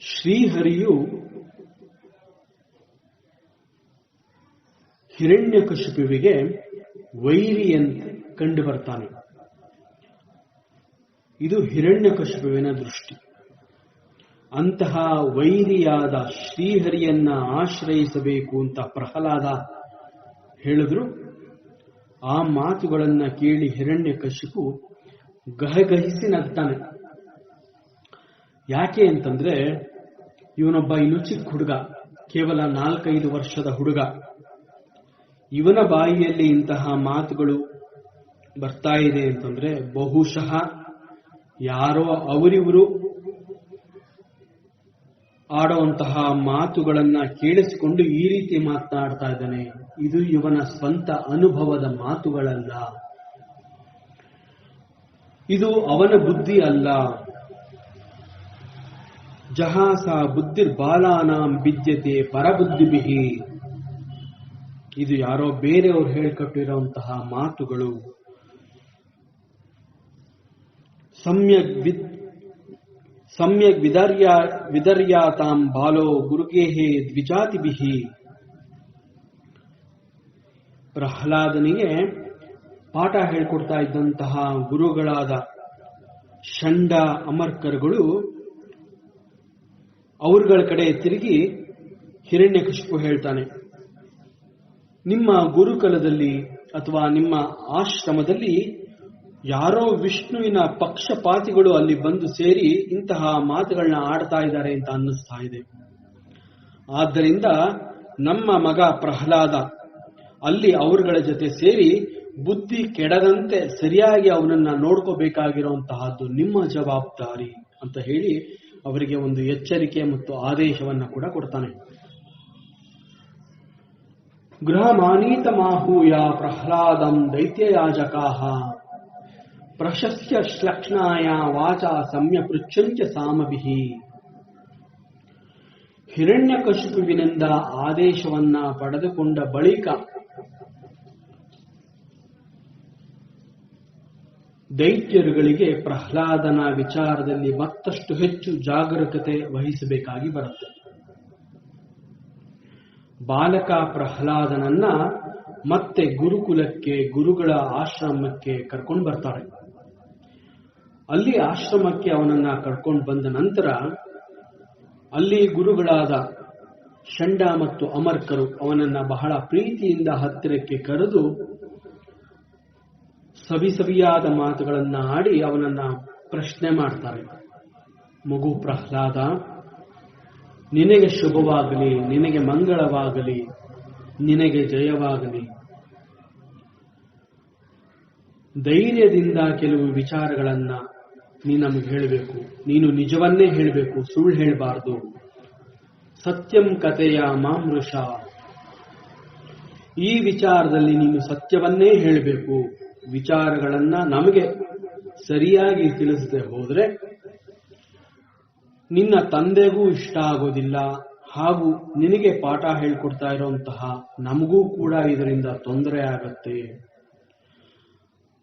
ಶ್ರೀಹರಿಯು ಹಿರಣ್ಯಕಶಿಪುವಿಗೆ ವೈರಿಯಂತೆ ಕಂಡು ಬರ್ತಾನೆ. ಇದು ಹಿರಣ್ಯಕಶಿಪುವಿನ ದೃಷ್ಟಿ. ಅಂತಹ ವೈರಿಯಾದ ಶ್ರೀಹರಿಯನ್ನ ಆಶ್ರಯಿಸಬೇಕು ಅಂತ ಪ್ರಹ್ಲಾದ ಹೇಳಿದ್ರು. ಆ ಮಾತುಗಳನ್ನ ಕೇಳಿ ಹಿರಣ್ಯಕಶಿಪು ಗಹಗಹಿಸಿ ನಗ್ತಾನೆ. ಯಾಕೆ ಅಂತಂದ್ರೆ ಇವನೊಬ್ಬ ಇನ್ನೂ ಚಿಕ್ಕ ಹುಡುಗ, ಕೇವಲ 4-5 ವರ್ಷದ ಹುಡುಗ. ಇವನ ಬಾಯಿಯಲ್ಲಿ ಇಂತಹ ಮಾತುಗಳು ಬರ್ತಾ ಇದೆ ಅಂತಂದ್ರೆ ಬಹುಶಃ ಯಾರೋ ಅವರಿವರು ಆಡುವಂತಹ ಮಾತುಗಳನ್ನ ಕೇಳಿಸಿಕೊಂಡು ಈ ರೀತಿ ಮಾತನಾಡ್ತಾ ಇದ್ದಾನೆ. ಇದು ಇವನ ಸ್ವಂತ ಅನುಭವದ ಮಾತುಗಳಲ್ಲ, ಇದು ಅವನ ಬುದ್ಧಿ ಅಲ್ಲ. ಜಹಾಸ ಬುದ್ಧಿರ್ಬಾಲಾನಾಂ ಬಿದ್ಯತೆ ಪರಬುದ್ಧಿಭಿಹಿ. ಇದು ಯಾರೋ ಬೇರೆಯವರು ಹೇಳ್ಕೊಟ್ಟಿರುವಂತಹ ಮಾತುಗಳು. ಸಮ್ಯಕ್ ವಿದರ್ಯಾತಾಂ ಬಾಲೋ ಗುರುಗೇಹೇ ದ್ವಿಜಾತಿಭಿಹಿ. ಪ್ರಹ್ಲಾದನಿಗೆ ಪಾಠ ಹೇಳ್ಕೊಡ್ತಾ ಇದ್ದಂತಹ ಗುರುಗಳಾದ ಷಂಡ ಅಮರ್ಕರುಗಳು ಅವ್ರಗಳ ಕಡೆ ತಿರುಗಿ ಹಿರಣ್ಯಕಶಿಪು ಹೇಳ್ತಾನೆ, ನಿಮ್ಮ ಗುರುಕುಲದಲ್ಲಿ ಅಥವಾ ನಿಮ್ಮ ಆಶ್ರಮದಲ್ಲಿ ಯಾರೋ ವಿಷ್ಣುವಿನ ಪಕ್ಷಪಾತಿಗಳು ಅಲ್ಲಿ ಬಂದು ಸೇರಿ ಇಂತಹ ಮಾತುಗಳನ್ನ ಆಡ್ತಾ ಇದ್ದಾರೆ ಅಂತ ಅನ್ನಿಸ್ತಾ ಇದೆ. ಆದ್ದರಿಂದ ನಮ್ಮ ಮಗ ಪ್ರಹ್ಲಾದ ಅಲ್ಲಿ ಅವರುಗಳ ಜೊತೆ ಸೇರಿ ಬುದ್ಧಿ ಕೆಡದಂತೆ ಸರಿಯಾಗಿ ಅವನನ್ನ ನೋಡ್ಕೋಬೇಕಾಗಿರುವಂತಹದ್ದು ನಿಮ್ಮ ಜವಾಬ್ದಾರಿ ಅಂತ ಹೇಳಿ ಅವರಿಗೆ ಒಂದು ಎಚ್ಚರಿಕೆ ಮತ್ತು ಆದೇಶವನ್ನ ಕೂಡ ಕೊಡ್ತಾನೆ. ಗೃಹಮಾನೀತಮಾಹೂಯ ಪ್ರಹ್ಲಾದಂ ದೈತ್ಯಯಾಜಕಾಹ ಪ್ರಶಸ್ಯ ಶ್ಲಕ್ಷ್ಣಾಯ ವಾಚಾ ಸಮ್ಯ ಪೃಚ್ಛಂಚ ಸಾಮಭಿಹಿ. ಹಿರಣ್ಯಕಶಿಪುವಿನಿಂದ ಆದೇಶವನ್ನ ಪಡೆದುಕೊಂಡ ಬಳಿಕ ದೈತ್ಯರುಗಳಿಗೆ ಪ್ರಹ್ಲಾದನ ವಿಚಾರದಲ್ಲಿ ಮತ್ತಷ್ಟು ಹೆಚ್ಚು ಜಾಗರೂಕತೆ ವಹಿಸಬೇಕಾಗಿ ಬರುತ್ತೆ. ಬಾಲಕ ಪ್ರಹ್ಲಾದನನ್ನ ಮತ್ತೆ ಗುರುಕುಲಕ್ಕೆ, ಗುರುಗಳ ಆಶ್ರಮಕ್ಕೆ ಕರ್ಕೊಂಡು ಬರ್ತಾರೆ. ಅಲ್ಲಿ ಆಶ್ರಮಕ್ಕೆ ಅವನನ್ನ ಕರ್ಕೊಂಡು ಬಂದ ನಂತರ ಅಲ್ಲಿ ಗುರುಗಳಾದ ಷಂಡ ಮತ್ತು ಅಮರ್ಕರು ಅವನನ್ನ ಬಹಳ ಪ್ರೀತಿಯಿಂದ ಹತ್ತಿರಕ್ಕೆ ಕರೆದು ಸವಿಯಾದ ಮಾತುಗಳನ್ನ ಆಡಿ ಅವನನ್ನ ಪ್ರಶ್ನೆ ಮಾಡ್ತಾರೆ. ಮಗು ಪ್ರಹ್ಲಾದ, ನಿನಗೆ ಶುಭವಾಗಲಿ, ನಿನಗೆ ಮಂಗಳವಾಗಲಿ, ನಿನಗೆ ಜಯವಾಗಲಿ. ಧೈರ್ಯದಿಂದ ಕೆಲವು ವಿಚಾರಗಳನ್ನ ನೀನು ನಮಗೆ ಹೇಳಬೇಕು. ನೀನು ನಿಜವನ್ನೇ ಹೇಳಬೇಕು, ಸುಳ್ಳು ಹೇಳಬಾರದು. ಸತ್ಯಂ ಕಥೆಯ ಮಾಮೃಷ. ಈ ವಿಚಾರದಲ್ಲಿ ನೀನು ಸತ್ಯವನ್ನೇ ಹೇಳಬೇಕು. ವಿಚಾರಗಳನ್ನ ನಮಗೆ ಸರಿಯಾಗಿ ತಿಳಿಸದೆ ಹೋದ್ರೆ ನಿನ್ನ ತಂದೆಗೂ ಇಷ್ಟ ಆಗೋದಿಲ್ಲ, ಹಾಗೂ ನಿನಗೆ ಪಾಠ ಹೇಳ್ಕೊಡ್ತಾ ಇರುವಂತಹ ನಮಗೂ ಕೂಡ ಇದರಿಂದ ತೊಂದರೆ ಆಗತ್ತೆ.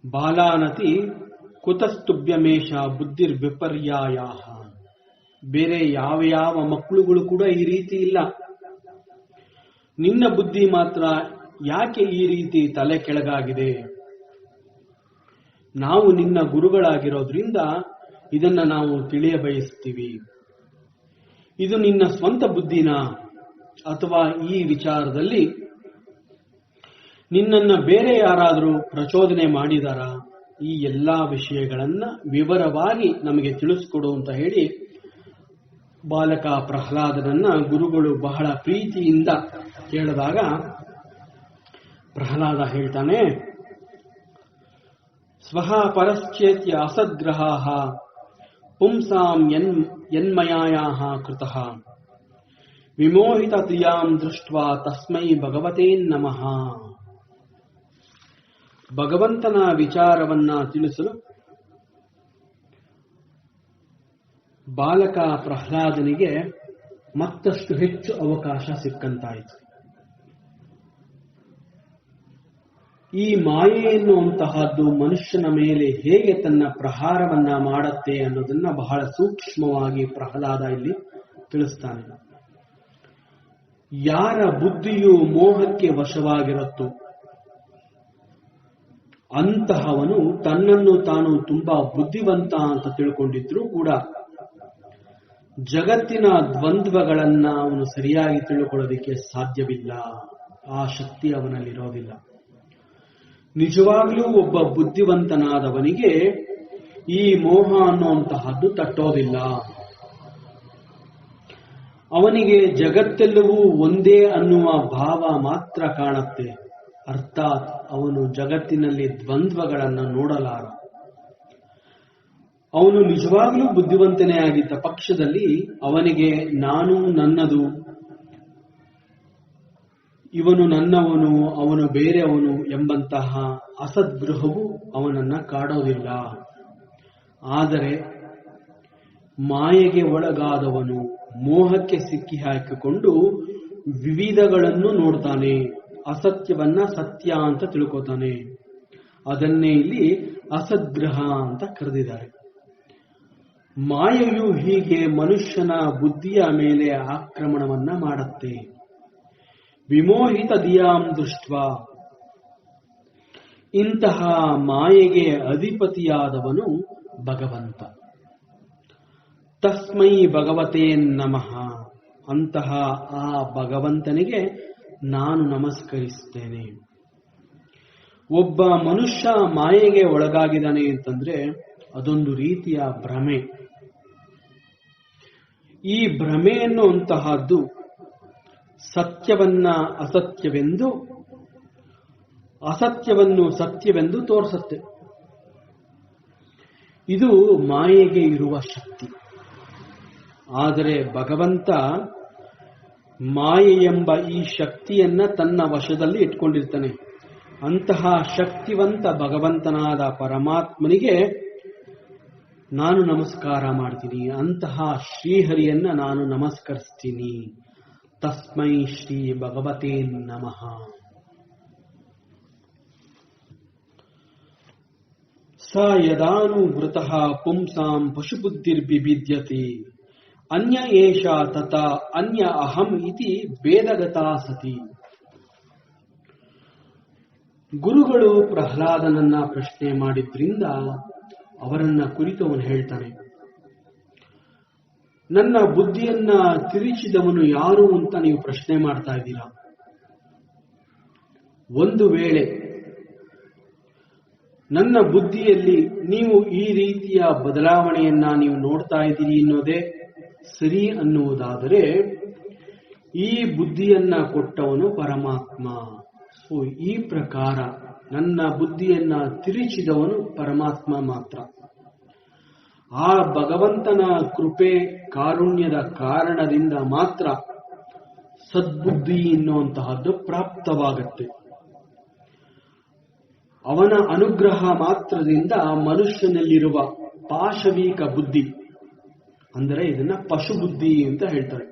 ಬಾಲಾನತಿ ಕುತಸ್ತುಭ್ಯಮೇಷ ಬುದ್ಧಿರ್ ವಿಪರ್ಯಾಯ. ಬೇರೆ ಯಾವ ಮಕ್ಕಳುಗಳು ಕೂಡ ಈ ರೀತಿ ಇಲ್ಲ, ನಿನ್ನ ಬುದ್ಧಿ ಮಾತ್ರ ಯಾಕೆ ಈ ರೀತಿ ತಲೆ ಕೆಳಗಾಗಿದೆ? ನಾವು ನಿನ್ನ ಗುರುಗಳಾಗಿರೋದ್ರಿಂದ ಇದನ್ನ ನಾವು ತಿಳಿಯ ಬಯಸ್ತೀವಿ. ಇದು ನಿನ್ನ ಸ್ವಂತ ಬುದ್ಧಿನಾ ಅಥವಾ ಈ ವಿಚಾರದಲ್ಲಿ ನಿನ್ನನ್ನ ಬೇರೆ ಯಾರಾದರೂ ಪ್ರಚೋದನೆ ಮಾಡಿದಾರಾ? ಈ ಎಲ್ಲಾ ವಿಷಯಗಳನ್ನ ವಿವರವಾಗಿ ನಮಗೆ ತಿಳಿಸ್ಕೊಡು ಅಂತ ಹೇಳಿ ಬಾಲಕ ಪ್ರಹ್ಲಾದನನ್ನ ಗುರುಗಳು ಬಹಳ ಪ್ರೀತಿಯಿಂದ ಕೇಳಿದಾಗ ಪ್ರಹ್ಲಾದ ಹೇಳ್ತಾನೆ, ಸ್ವಹ ಪರಶ್ಚೇತ್ಯ ಅಸದ್ಗ್ರಹಾಃ ಪುಂಸಾಂ ಯನ್ಮಯಾಯಾಃ ಕೃತಃ ವಿಮೋಹಿತತಿಯಾಂ ದೃಷ್ಟ್ವಾ ತಸ್ಮೈ ಭಗವತೇ ನಮಃ. ಭಗವಂತನ ವಿಚಾರವನ್ನ ತಿಳಿಸಲು ಬಾಲಕ ಪ್ರಹ್ಲಾದನಿಗೆ ಮತ್ತಷ್ಟು ಹೆಚ್ಚು ಅವಕಾಶ ಸಿಕ್ಕಂತಾಯಿತು. ಈ ಮಾಯೆ ಎನ್ನುವಂತಹದ್ದು ಮನುಷ್ಯನ ಮೇಲೆ ಹೇಗೆ ತನ್ನ ಪ್ರಹಾರವನ್ನ ಮಾಡುತ್ತೆ ಅನ್ನೋದನ್ನ ಬಹಳ ಸೂಕ್ಷ್ಮವಾಗಿ ಪ್ರಹ್ಲಾದ ಇಲ್ಲಿ ತಿಳಿಸ್ತಾನೆ. ಯಾರ ಬುದ್ಧಿಯು ಮೋಹಕ್ಕೆ ವಶವಾಗಿರುತ್ತೋ ಅಂತಹವನು ತನ್ನನ್ನು ತಾನು ತುಂಬಾ ಬುದ್ಧಿವಂತ ಅಂತ ತಿಳ್ಕೊಂಡಿದ್ರೂ ಕೂಡ ಜಗತ್ತಿನ ದ್ವಂದ್ವಗಳನ್ನ ಅವನು ಸರಿಯಾಗಿ ತಿಳ್ಕೊಳ್ಳೋದಕ್ಕೆ ಸಾಧ್ಯವಿಲ್ಲ. ಆ ಶಕ್ತಿ ಅವನಲ್ಲಿರೋದಿಲ್ಲ. ನಿಜವಾಗ್ಲೂ ಒಬ್ಬ ಬುದ್ಧಿವಂತನಾದವನಿಗೆ ಈ ಮೋಹ ಅನ್ನುವಂತಹದ್ದು ತಟ್ಟೋದಿಲ್ಲ. ಅವನಿಗೆ ಜಗತ್ತೆಲ್ಲವೂ ಒಂದೇ ಅನ್ನುವ ಭಾವ ಮಾತ್ರ ಕಾಣುತ್ತೆ. ಅರ್ಥಾತ್ ಅವನು ಜಗತ್ತಿನಲ್ಲಿ ದ್ವಂದ್ವಗಳನ್ನು ನೋಡಲಾರ. ಅವನು ನಿಜವಾಗಲೂ ಬುದ್ಧಿವಂತನೇ ಆಗಿದ್ದ ಪಕ್ಷದಲ್ಲಿ ಅವನಿಗೆ ನಾನು ನನ್ನದು, ಇವನು ನನ್ನವನು ಅವನು ಬೇರೆಯವನು ಎಂಬಂತಹ ಅಸದ್ಗೃಹವು ಅವನನ್ನ ಕಾಡೋದಿಲ್ಲ. ಆದರೆ ಮಾಯೆಗೆ ಒಳಗಾದವನು ಮೋಹಕ್ಕೆ ಸಿಕ್ಕಿ ಹಾಕಿಕೊಂಡು ವಿವಿಧಗಳನ್ನು ನೋಡ್ತಾನೆ, ಅಸತ್ಯವನ್ನ ಸತ್ಯ ಅಂತ ತಿಳ್ಕೊತಾನೆ. ಅದನ್ನೇ ಇಲ್ಲಿ ಅಸದ್ಗ್ರಹ ಅಂತ ಕರೆದಿದ್ದಾರೆ. ಮಾಯೆಯು ಹೀಗೆ ಮನುಷ್ಯನ ಬುದ್ಧಿಯ ಮೇಲೆ ಆಕ್ರಮಣವನ್ನ ಮಾಡುತ್ತೆ. ವಿಮೋಹಿತ ದಿಯಾಂ ದೃಷ್ಟ, ಇಂತಹ ಮಾಯೆಗೆ ಅಧಿಪತಿಯಾದವನು ಭಗವಂತ. ತಸ್ಮೈ ಭಗವತೇ ನಮಃ, ಅಂತಹ ಆ ಭಗವಂತನಿಗೆ ನಾನು ನಮಸ್ಕರಿಸ್ತೇನೆ. ಒಬ್ಬ ಮನುಷ್ಯ ಮಾಯೆಗೆ ಒಳಗಾಗಿದ್ದಾನೆ ಅಂತಂದ್ರೆ ಅದೊಂದು ರೀತಿಯ ಭ್ರಮೆ. ಈ ಭ್ರಮೆ ಎನ್ನುವಂತಹದ್ದು ಸತ್ಯವನ್ನ ಅಸತ್ಯವೆಂದು, ಅಸತ್ಯವನ್ನು ಸತ್ಯವೆಂದು ತೋರಿಸುತ್ತೆ. ಇದು ಮಾಯೆಗೆ ಇರುವ ಶಕ್ತಿ. ಆದರೆ ಭಗವಂತ ಮಾಯೆ ಎಂಬ ಈ ಶಕ್ತಿಯನ್ನ ತನ್ನ ವಶದಲ್ಲಿ ಇಟ್ಕೊಂಡಿರ್ತಾನೆ. ಅಂತಹ ಶಕ್ತಿವಂತ ಭಗವಂತನಾದ ಪರಮಾತ್ಮನಿಗೆ ನಾನು ನಮಸ್ಕಾರ ಮಾಡ್ತೀನಿ. ಅಂತಹ ಶ್ರೀಹರಿಯನ್ನ ನಾನು ನಮಸ್ಕರಿಸ್ತೀನಿ. ತಸ್ಮೈ ಶ್ರೀ ಭಗವತೇ ನಮಃ. ಸ ಯದಾನುವೃತಃ ಪುಂಸಾಂ ಪಶುಬುದ್ಧಿರ್ಬಿಭಿದ್ಯತೆ ಅನ್ಯ ಏಷ ತಥಾ ಅನ್ಯ ಅಹಂ ಇತಿ ಭೇದಗತಾ ಸತಿ. ಗುರುಗಳು ಪ್ರಹ್ಲಾದನನ್ನ ಪ್ರಶ್ನೆ ಮಾಡಿದ್ರಿಂದ ಅವರನ್ನ ಕುರಿತು ಅವನು ಹೇಳ್ತಾನೆ, ನನ್ನ ಬುದ್ಧಿಯನ್ನ ತಿರುಚಿದವನು ಯಾರು ಅಂತ ನೀವು ಪ್ರಶ್ನೆ ಮಾಡ್ತಾ ಇದ್ದೀರಾ. ಒಂದು ವೇಳೆ ನನ್ನ ಬುದ್ಧಿಯಲ್ಲಿ ನೀವು ಈ ರೀತಿಯ ಬದಲಾವಣೆಯನ್ನ ನೀವು ನೋಡ್ತಾ ಇದ್ದೀರಿ ಅನ್ನೋದೇ ಸರಿ ಅನ್ನುವುದಾದರೆ ಈ ಬುದ್ಧಿಯನ್ನ ಕೊಟ್ಟವನು ಪರಮಾತ್ಮ. ಸೊ ಈ ಪ್ರಕಾರ ನನ್ನ ಬುದ್ಧಿಯನ್ನ ತಿರುಚಿದವನು ಪರಮಾತ್ಮ ಮಾತ್ರ. ಆ ಭಗವಂತನ ಕೃಪೆ ಕಾರುಣ್ಯದ ಕಾರಣದಿಂದ ಮಾತ್ರ ಸದ್ಬುದ್ಧಿ ಎನ್ನುವಂತಹದ್ದು ಪ್ರಾಪ್ತವಾಗತ್ತೆ. ಅವನ ಅನುಗ್ರಹ ಮಾತ್ರದಿಂದ ಮನುಷ್ಯನಲ್ಲಿರುವ ಪಾಶವೀಕ ಬುದ್ಧಿ, ಅಂದರೆ ಇದನ್ನ ಪಶುಬುದ್ಧಿ ಅಂತ ಹೇಳ್ತಾರೆ,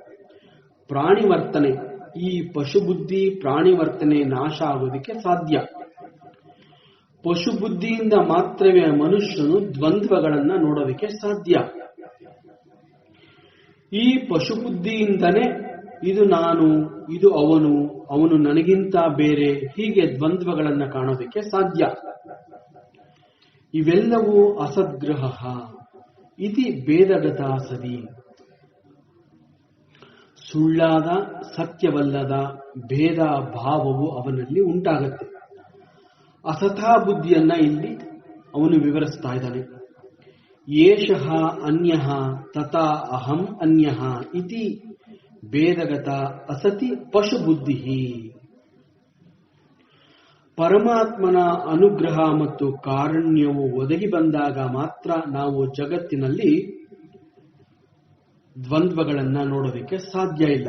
ಪ್ರಾಣಿವರ್ತನೆ, ಈ ಪಶುಬುದ್ಧಿ ಪ್ರಾಣಿವರ್ತನೆ ನಾಶ ಆಗೋದಕ್ಕೆ ಸಾಧ್ಯ. ಪಶುಬುದ್ಧಿಯಿಂದ ಮಾತ್ರವೇ ಮನುಷ್ಯನು ದ್ವಂದ್ವಗಳನ್ನ ನೋಡೋದಕ್ಕೆ ಸಾಧ್ಯ. ಈ ಪಶುಬುದ್ಧಿಯಿಂದನೇ ಇದು ನಾನು, ಇದು ಅವನು, ಅವನು ನನಗಿಂತ ಬೇರೆ, ಹೀಗೆ ದ್ವಂದ್ವಗಳನ್ನ ಕಾಣೋದಕ್ಕೆ ಸಾಧ್ಯ. ಇವೆಲ್ಲವೂ ಅಸದ್ಗ್ರಹ ಇತಿ ಭೇದಗತ ಸದಿ. ಸುಳ್ಳಾದ ಸತ್ಯವಲ್ಲದ ಭೇದ ಭಾವವು ಅವನಲ್ಲಿ ಉಂಟಾಗತ್ತೆ. ಅಸಥಾ ಬುದ್ಧಿಯನ್ನ ಇಲ್ಲಿ ಅವನು ವಿವರಿಸ್ತಾ ಇದ್ದಾನೆ. ಏಷಃ ಅನ್ಯಃ ತಥಾ ಅಹಂ ಅನ್ಯಃ ಇತಿ ಭೇದಗತ ಅಸತಿ ಪಶುಬುದ್ಧಿ. ಪರಮಾತ್ಮನ ಅನುಗ್ರಹ ಮತ್ತು ಕಾರುಣ್ಯವು ಒದಗಿ ಬಂದಾಗ ಮಾತ್ರ ನಾವು ಜಗತ್ತಿನಲ್ಲಿ ದ್ವಂದ್ವಗಳನ್ನ ನೋಡೋದಕ್ಕೆ ಸಾಧ್ಯ ಇಲ್ಲ.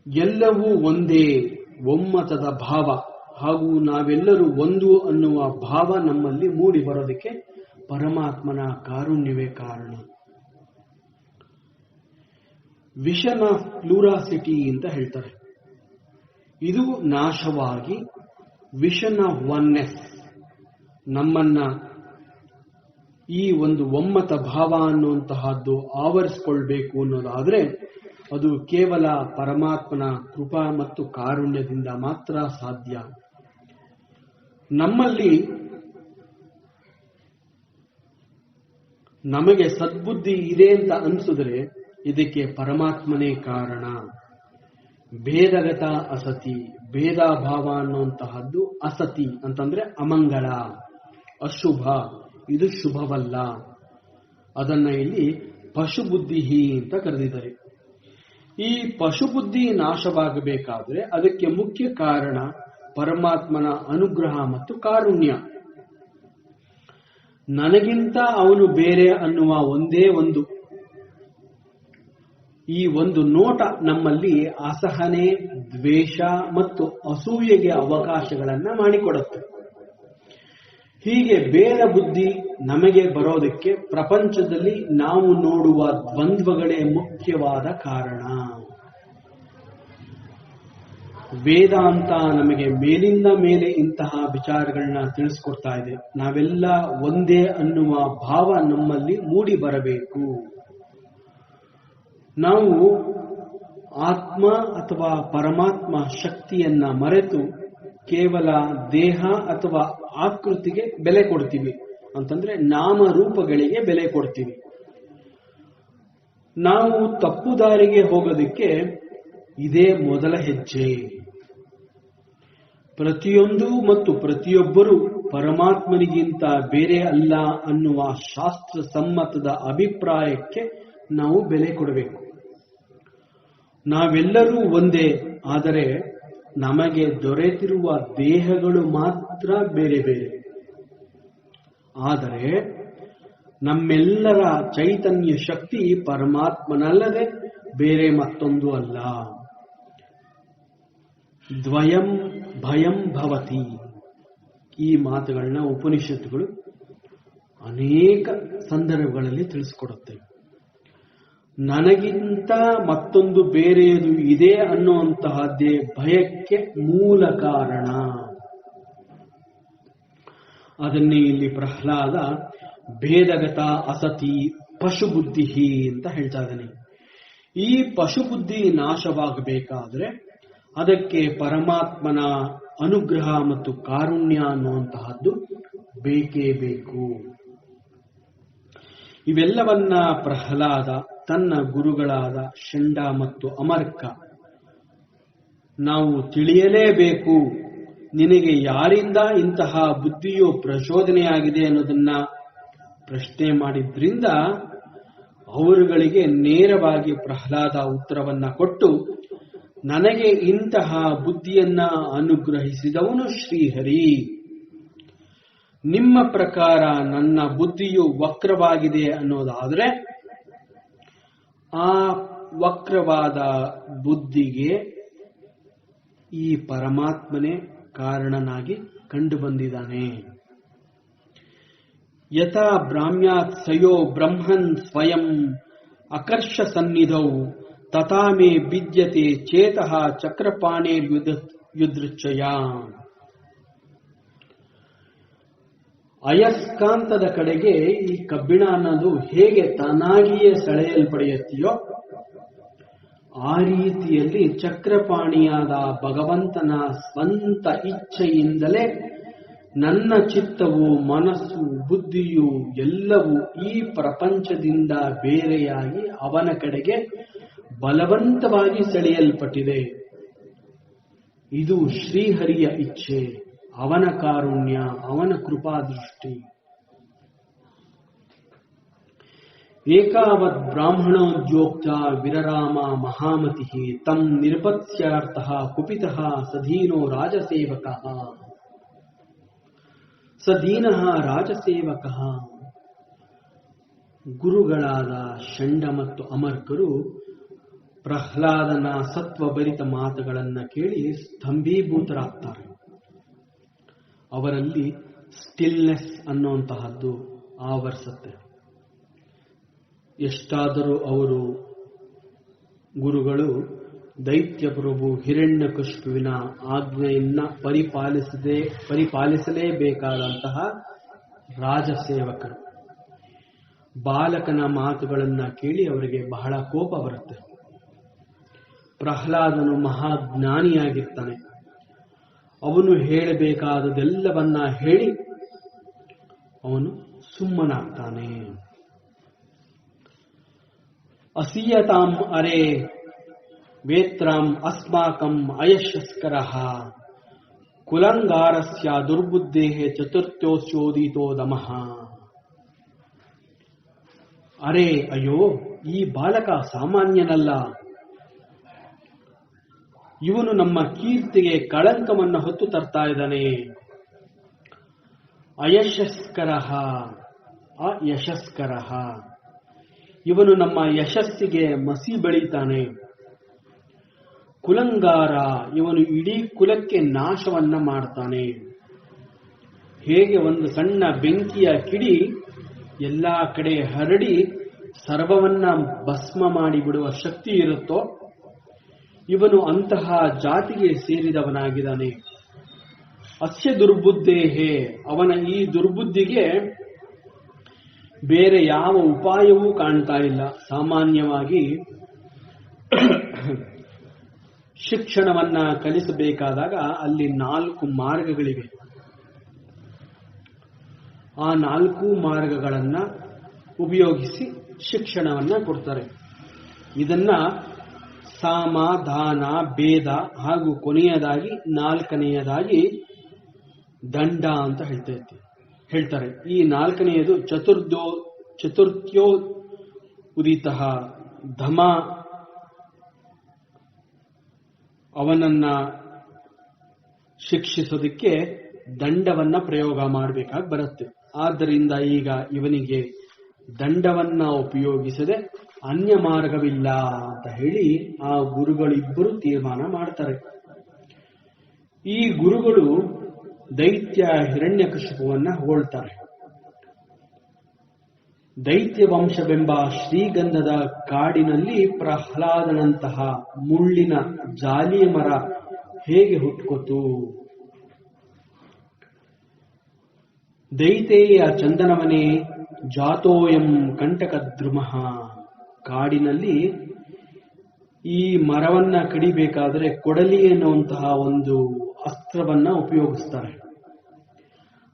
ಎಲ್ಲವೂ ಒಂದೇ ಒಮ್ಮತದ ಭಾವ ಹಾಗೂ ನಾವೆಲ್ಲರೂ ಒಂದು ಅನ್ನುವ ಭಾವ ನಮ್ಮಲ್ಲಿ ಮೂಡಿ ಬರೋದಕ್ಕೆ ಪರಮಾತ್ಮನ ಕಾರುಣ್ಯವೇ ಕಾರಣ. ವಿಷನ್ ಆಫ್ ಪ್ಲೂರಾಸಿಟಿ ಅಂತ ಹೇಳ್ತಾರೆ. ಇದು ನಾಶವಾಗಿ ವಿಷನ್ ಆಫ್ ಒನ್ನೆಸ್, ನಮ್ಮನ್ನ ಈ ಒಂದು ಒಮ್ಮತ ಭಾವ ಅನ್ನುವಂತಹದ್ದು ಆವರಿಸಿಕೊಳ್ಬೇಕು ಅನ್ನೋದಾದ್ರೆ ಅದು ಕೇವಲ ಪರಮಾತ್ಮನ ಕೃಪಾ ಮತ್ತು ಕಾರುಣ್ಯದಿಂದ ಮಾತ್ರ ಸಾಧ್ಯ. ನಮ್ಮಲ್ಲಿ ನಮಗೆ ಸದ್ಬುದ್ಧಿ ಇದೆ ಅಂತ ಅನ್ಸಿದ್ರೆ ಇದಕ್ಕೆ ಪರಮಾತ್ಮನೇ ಕಾರಣ. ಭೇದಗತ ಅಸತಿ, ಭೇದ ಭಾವ ಅನ್ನುವಂತಹದ್ದು ಅಸತಿ ಅಂತಂದ್ರೆ ಅಮಂಗಳ, ಅಶುಭ, ಇದು ಶುಭವಲ್ಲ. ಅದನ್ನ ಇಲ್ಲಿ ಪಶುಬುದ್ಧಿ ಅಂತ ಕರೆದಿದ್ದಾರೆ. ಈ ಪಶುಬುದ್ಧಿ ನಾಶವಾಗಬೇಕಾದ್ರೆ ಅದಕ್ಕೆ ಮುಖ್ಯ ಕಾರಣ ಪರಮಾತ್ಮನ ಅನುಗ್ರಹ ಮತ್ತು ಕಾರುಣ್ಯ. ನನಗಿಂತ ಅವನು ಬೇರೆ ಅನ್ನುವ ಒಂದೇ ಈ ಒಂದು ನೋಟ ನಮ್ಮಲ್ಲಿ ಅಸಹನೆ, ದ್ವೇಷ ಮತ್ತು ಅಸೂಯೆಗೆ ಅವಕಾಶಗಳನ್ನ ಮಾಡಿಕೊಡುತ್ತೆ. ಹೀಗೆ ಬೇರೆ ಬುದ್ಧಿ ನಮಗೆ ಬರೋದಕ್ಕೆ ಪ್ರಪಂಚದಲ್ಲಿ ನಾವು ನೋಡುವ ದ್ವಂದ್ವಗಳೇ ಮುಖ್ಯವಾದ ಕಾರಣ. ವೇದಾಂತ ನಮಗೆ ಮೇಲಿಂದ ಮೇಲೆ ಇಂತಹ ವಿಚಾರಗಳನ್ನ ತಿಳಿಸ್ಕೊಡ್ತಾ ಇದೆ. ನಾವೆಲ್ಲ ಒಂದೇ ಅನ್ನುವ ಭಾವ ನಮ್ಮಲ್ಲಿ ಮೂಡಿ ಬರಬೇಕು. ನಾವು ಆತ್ಮ ಅಥವಾ ಪರಮಾತ್ಮ ಶಕ್ತಿಯನ್ನ ಮರೆತು ಕೇವಲ ದೇಹ ಅಥವಾ ಆಕೃತಿಗೆ ಬೆಲೆ ಕೊಡ್ತೀವಿ, ಅಂತಂದ್ರೆ ನಾಮರೂಪಗಳಿಗೆ ಬೆಲೆ ಕೊಡ್ತೀವಿ. ನಾವು ತಪ್ಪು ದಾರಿಗೆ ಹೋಗೋದಕ್ಕೆ ಇದೇ ಮೊದಲ ಹೆಜ್ಜೆ. ಪ್ರತಿಯೊಂದು ಮತ್ತು ಪ್ರತಿಯೊಬ್ಬರೂ ಪರಮಾತ್ಮನಿಗಿಂತ ಬೇರೆ ಅಲ್ಲ ಅನ್ನುವ ಶಾಸ್ತ್ರ ಸಮ್ಮತದ ಅಭಿಪ್ರಾಯಕ್ಕೆ ನಾವು ಬೆಲೆ ಕೊಡಬೇಕು. ನಾವೆಲ್ಲರೂ ಒಂದೇ, ಆದರೆ ನಮಗೆ ದೊರೆತಿರುವ ದೇಹಗಳು ಮಾತ್ರ ಬೇರೆ ಬೇರೆ. ಆದರೆ ನಮ್ಮೆಲ್ಲರ ಚೈತನ್ಯ ಶಕ್ತಿ ಪರಮಾತ್ಮನಲ್ಲದೆ ಬೇರೆ ಮತ್ತೊಂದು ಅಲ್ಲ. ದ್ವಯಂ ಭಯಂ ಭವತಿ. ಈ ಮಾತುಗಳನ್ನ ಉಪನಿಷತ್ತುಗಳು ಅನೇಕ ಸಂದರ್ಭಗಳಲ್ಲಿ ತಿಳಿಸಿಕೊಡುತ್ತೆ. ನನಗಿಂತ ಮತ್ತೊಂದು ಬೇರೆಯದು ಇದೆ ಅನ್ನುವಂತಹದ್ದೇ ಭಯಕ್ಕೆ ಮೂಲ ಕಾರಣ. ಅದನ್ನೇ ಇಲ್ಲಿ ಪ್ರಹ್ಲಾದ ಭೇದಗತ ಅಸತಿ ಪಶುಬುದ್ಧಿ ಅಂತ ಹೇಳ್ತಾ ಇದ್ದಾನೆ. ಈ ಪಶುಬುದ್ಧಿ ನಾಶವಾಗಬೇಕಾದ್ರೆ ಅದಕ್ಕೆ ಪರಮಾತ್ಮನ ಅನುಗ್ರಹ ಮತ್ತು ಕಾರುಣ್ಯ ಅನ್ನುವಂತಹದ್ದು ಬೇಕೇ ಬೇಕು. ಇವೆಲ್ಲವನ್ನ ಪ್ರಹ್ಲಾದ ತನ್ನ ಗುರುಗಳಾದ ಷಂಡ ಮತ್ತು ಅಮರ್ಕ ನಾವು ತಿಳಿಯಲೇಬೇಕು, ನಿನಗೆ ಯಾರಿಂದ ಇಂತಹ ಬುದ್ಧಿಯು ಪ್ರಚೋದನೆಯಾಗಿದೆ ಅನ್ನೋದನ್ನ ಪ್ರಶ್ನೆ ಮಾಡಿದ್ರಿಂದ ಅವರುಗಳಿಗೆ ನೇರವಾಗಿ ಪ್ರಹ್ಲಾದ ಉತ್ತರವನ್ನ ಕೊಟ್ಟು, ನನಗೆ ಇಂತಹ ಬುದ್ಧಿಯನ್ನ ಅನುಗ್ರಹಿಸಿದವನು ಶ್ರೀಹರಿ. ನಿಮ್ಮ ಪ್ರಕಾರ ನನ್ನ ಬುದ್ಧಿಯು ವಕ್ರವಾಗಿದೆ ಅನ್ನೋದಾದ್ರೆ ಆ ವಕ್ರವಾದ ಬುದ್ಧಿಗೆ ಈ ಪರಮಾತ್ಮನೇ ಕಾರಣನಾಗಿ ಕಂಡು ಬಂದಿದ್ದಾನೆ. ಯಥಾ ಬ್ರಾಹ್ಮ್ಯಾತ್ ಸಯೋ ಬ್ರಹ್ಮನ್ ಸ್ವಯಂ ಅಕರ್ಷ ಸನ್ನಿಧೌ ತಥಾ ಮೇ ಬಿದ್ಯತೆ ಚೇತಃ ಚಕ್ರಪಾಣೇ ಯುದೃಚ್ಛಯ. ಅಯಸ್ಕಾಂತದ ಕಡೆಗೆ ಈ ಕಬ್ಬಿಣ ಅನ್ನೋದು ಹೇಗೆ ತಾನಾಗಿಯೇ ಸೆಳೆಯಲ್ಪಡೆಯುತ್ತೆಯೋ ಆ ರೀತಿಯಲ್ಲಿ ಚಕ್ರಪಾಣಿಯಾದ ಭಗವಂತನ ಸ್ವಂತ ಇಚ್ಛೆಯಿಂದಲೇ ನನ್ನ ಚಿತ್ತವು, ಮನಸ್ಸು, ಬುದ್ಧಿಯು ಎಲ್ಲವೂ ಈ ಪ್ರಪಂಚದಿಂದ ಬೇರೆಯಾಗಿ ಅವನ ಕಡೆಗೆ ಬಲವಂತವಾಗಿ ಸೆಳೆಯಲ್ಪಟ್ಟಿದೆ. ಇದು ಶ್ರೀಹರಿಯ ಇಚ್ಛೆ, ಅವನ ಕಾರುಣ್ಯ, ಅವನ ಕೃಪಾದೃಷ್ಟಿ. ಏಕಾವತ್ ಬ್ರಾಹ್ಮಣೋದ್ಯೋಕ್ತ ವಿರರಾಮ ಮಹಾಮತಿ ತಂ ನಿರ್ಪತ್ಸ್ಯಾರ್ಥಃ ಕುಪಿತಃ ಸದೀನೋ ರಾಜಸೇವಕಃ. ಸದೀನಃ ರಾಜಸೇವಕಃ. ಗುರುಗಳಾದ ಷಂಡ ಮತ್ತು ಅಮರ್ಕರು ಪ್ರಹ್ಲಾದನ ಸತ್ವಭರಿತ ಮಾತುಗಳನ್ನ ಕೇಳಿ ಸ್ತಂಭೀಭೂತರಾಗ್ತಾರೆ. ಅವರಲ್ಲಿ ಸ್ಟಿಲ್ನೆಸ್ ಅನ್ನುವಂತಹದ್ದು ಆವರಿಸುತ್ತೆ. ಎಷ್ಟಾದರೂ ಅವರು ಗುರುಗಳು ದೈತ್ಯ ಪ್ರಭು ಹಿರಣ್ಯಕಶಿಪುವಿನ ಆಜ್ಞೆಯನ್ನ ಪರಿಪಾಲಿಸಲೇಬೇಕಾದಂತಹ ರಾಜಸೇವಕರು. ಬಾಲಕನ ಮಾತುಗಳನ್ನ ಕೇಳಿ ಅವರಿಗೆ ಬಹಳ ಕೋಪ ಬರುತ್ತೆ. ಪ್ರಹ್ಲಾದನು ಮಹಾಜ್ಞಾನಿಯಾಗಿರ್ತಾನೆ. ಅವನು ಹೇಳಬೇಕಾದದೆಲ್ಲವನ್ನ ಹೇಳಿ ಅವನು ಸುಮ್ಮನಾಗ್ತಾನೆ. ಅಸೀಯತಾಂ ಅರೆ ವೇತ್ರಾಂ ಅಸ್ಮಾಕಂ ಅಯಶಸ್ಕರಃ ಕುಲಂಗಾರಸ್ಯ ದುರ್ಬುದ್ಧೇಃ ಚತುರ್ಥ್ಯೋಸ್ಯೋದಿತೋ ದಮಃ. ಅರೆ ಅಯ್ಯೋ, ಈ ಬಾಲಕ ಸಾಮಾನ್ಯನಲ್ಲ. ಇವನು ನಮ್ಮ ಕೀರ್ತಿಗೆ ಕಳಂಕವನ್ನು ಹೊತ್ತು ತರ್ತಾ ಇದ್ದಾನೆ. ಅಯಶಸ್ಕರ, ಇವನು ನಮ್ಮ ಯಶಸ್ಸಿಗೆ ಮಸಿ ಬಳಿತಾನೆ. ಕುಲಂಗಾರ, ಇವನು ಇಡೀ ಕುಲಕ್ಕೆ ನಾಶವನ್ನ ಮಾಡ್ತಾನೆ. ಹೇಗೆ ಒಂದು ಸಣ್ಣ ಬೆಂಕಿಯ ಕಿಡಿ ಎಲ್ಲಾ ಕಡೆ ಹರಡಿ ಸರ್ವವನ್ನ ಭಸ್ಮ ಮಾಡಿಬಿಡುವ ಶಕ್ತಿ ಇರುತ್ತೋ, ಇವನು ಅಂತಹ ಜಾತಿಗೆ ಸೇರಿದವನಾಗಿದ್ದಾನೆ. ಅಸ್ಯ ದುರ್ಬುದ್ಧೇಹೇ, ಅವನ ಈ ದುರ್ಬುದ್ಧಿಗೆ ಬೇರೆ ಯಾವ ಉಪಾಯವೂ ಕಾಣ್ತಾ ಇಲ್ಲ. ಸಾಮಾನ್ಯವಾಗಿ ಶಿಕ್ಷಣವನ್ನ ಕಲಿಸಬೇಕಾದಾಗ ಅಲ್ಲಿ 4 ಮಾರ್ಗಗಳಿವೆ. ಆ 4 ಮಾರ್ಗಗಳನ್ನ ಉಪಯೋಗಿಸಿ ಶಿಕ್ಷಣವನ್ನ ಕೊಡ್ತಾರೆ. ಇದನ್ನ ಸಾಮ, ದಾನ, ಭೇದ ಹಾಗೂ ಕೊನೆಯದಾಗಿ 4ನೆಯದಾಗಿ ದಂಡ ಅಂತ ಹೇಳ್ತಾರೆ. ಈ 4ನೆಯದು ಚತುರ್ಥ್ಯೋ ಉದಿತ ಧಮ, ಅವನನ್ನ ಶಿಕ್ಷಿಸೋದಕ್ಕೆ ದಂಡವನ್ನ ಪ್ರಯೋಗ ಮಾಡಬೇಕಾಗಿ ಬರುತ್ತೆ. ಆದ್ದರಿಂದ ಈಗ ಇವನಿಗೆ ದಂಡವನ್ನ ಉಪಯೋಗಿಸದೆ ಅನ್ಯ ಮಾರ್ಗವಿಲ್ಲ ಅಂತ ಹೇಳಿ ಆ ಗುರುಗಳಿಬ್ಬರು ತೀರ್ಮಾನ ಮಾಡ್ತಾರೆ. ಈ ಗುರುಗಳು ದೈತ್ಯ ಹಿರಣ್ಯಕಶಿಪುವನ್ನ ಹೊಗಳ್ತಾರೆ. ದೈತ್ಯ ವಂಶವೆಂಬ ಶ್ರೀಗಂಧದ ಕಾಡಿನಲ್ಲಿ ಪ್ರಹ್ಲಾದನಂತಹ ಮುಳ್ಳಿನ ಜಾಲಿಯ ಮರ ಹೇಗೆ ಹುಟ್ಟುಕೊತು? ದೈತೇಯ ಚಂದನವನೇ ಜಾತೋಯಂ ಕಂಟಕದ್ರುಮಃ. ಕಾಡಿನಲ್ಲಿ ಈ ಮರವನ್ನ ಕಡಿಬೇಕಾದ್ರೆ ಕೊಡಲಿ ಎನ್ನುವಂತಹ ಒಂದು ಅಸ್ತ್ರವನ್ನ ಉಪಯೋಗಿಸ್ತಾರೆ.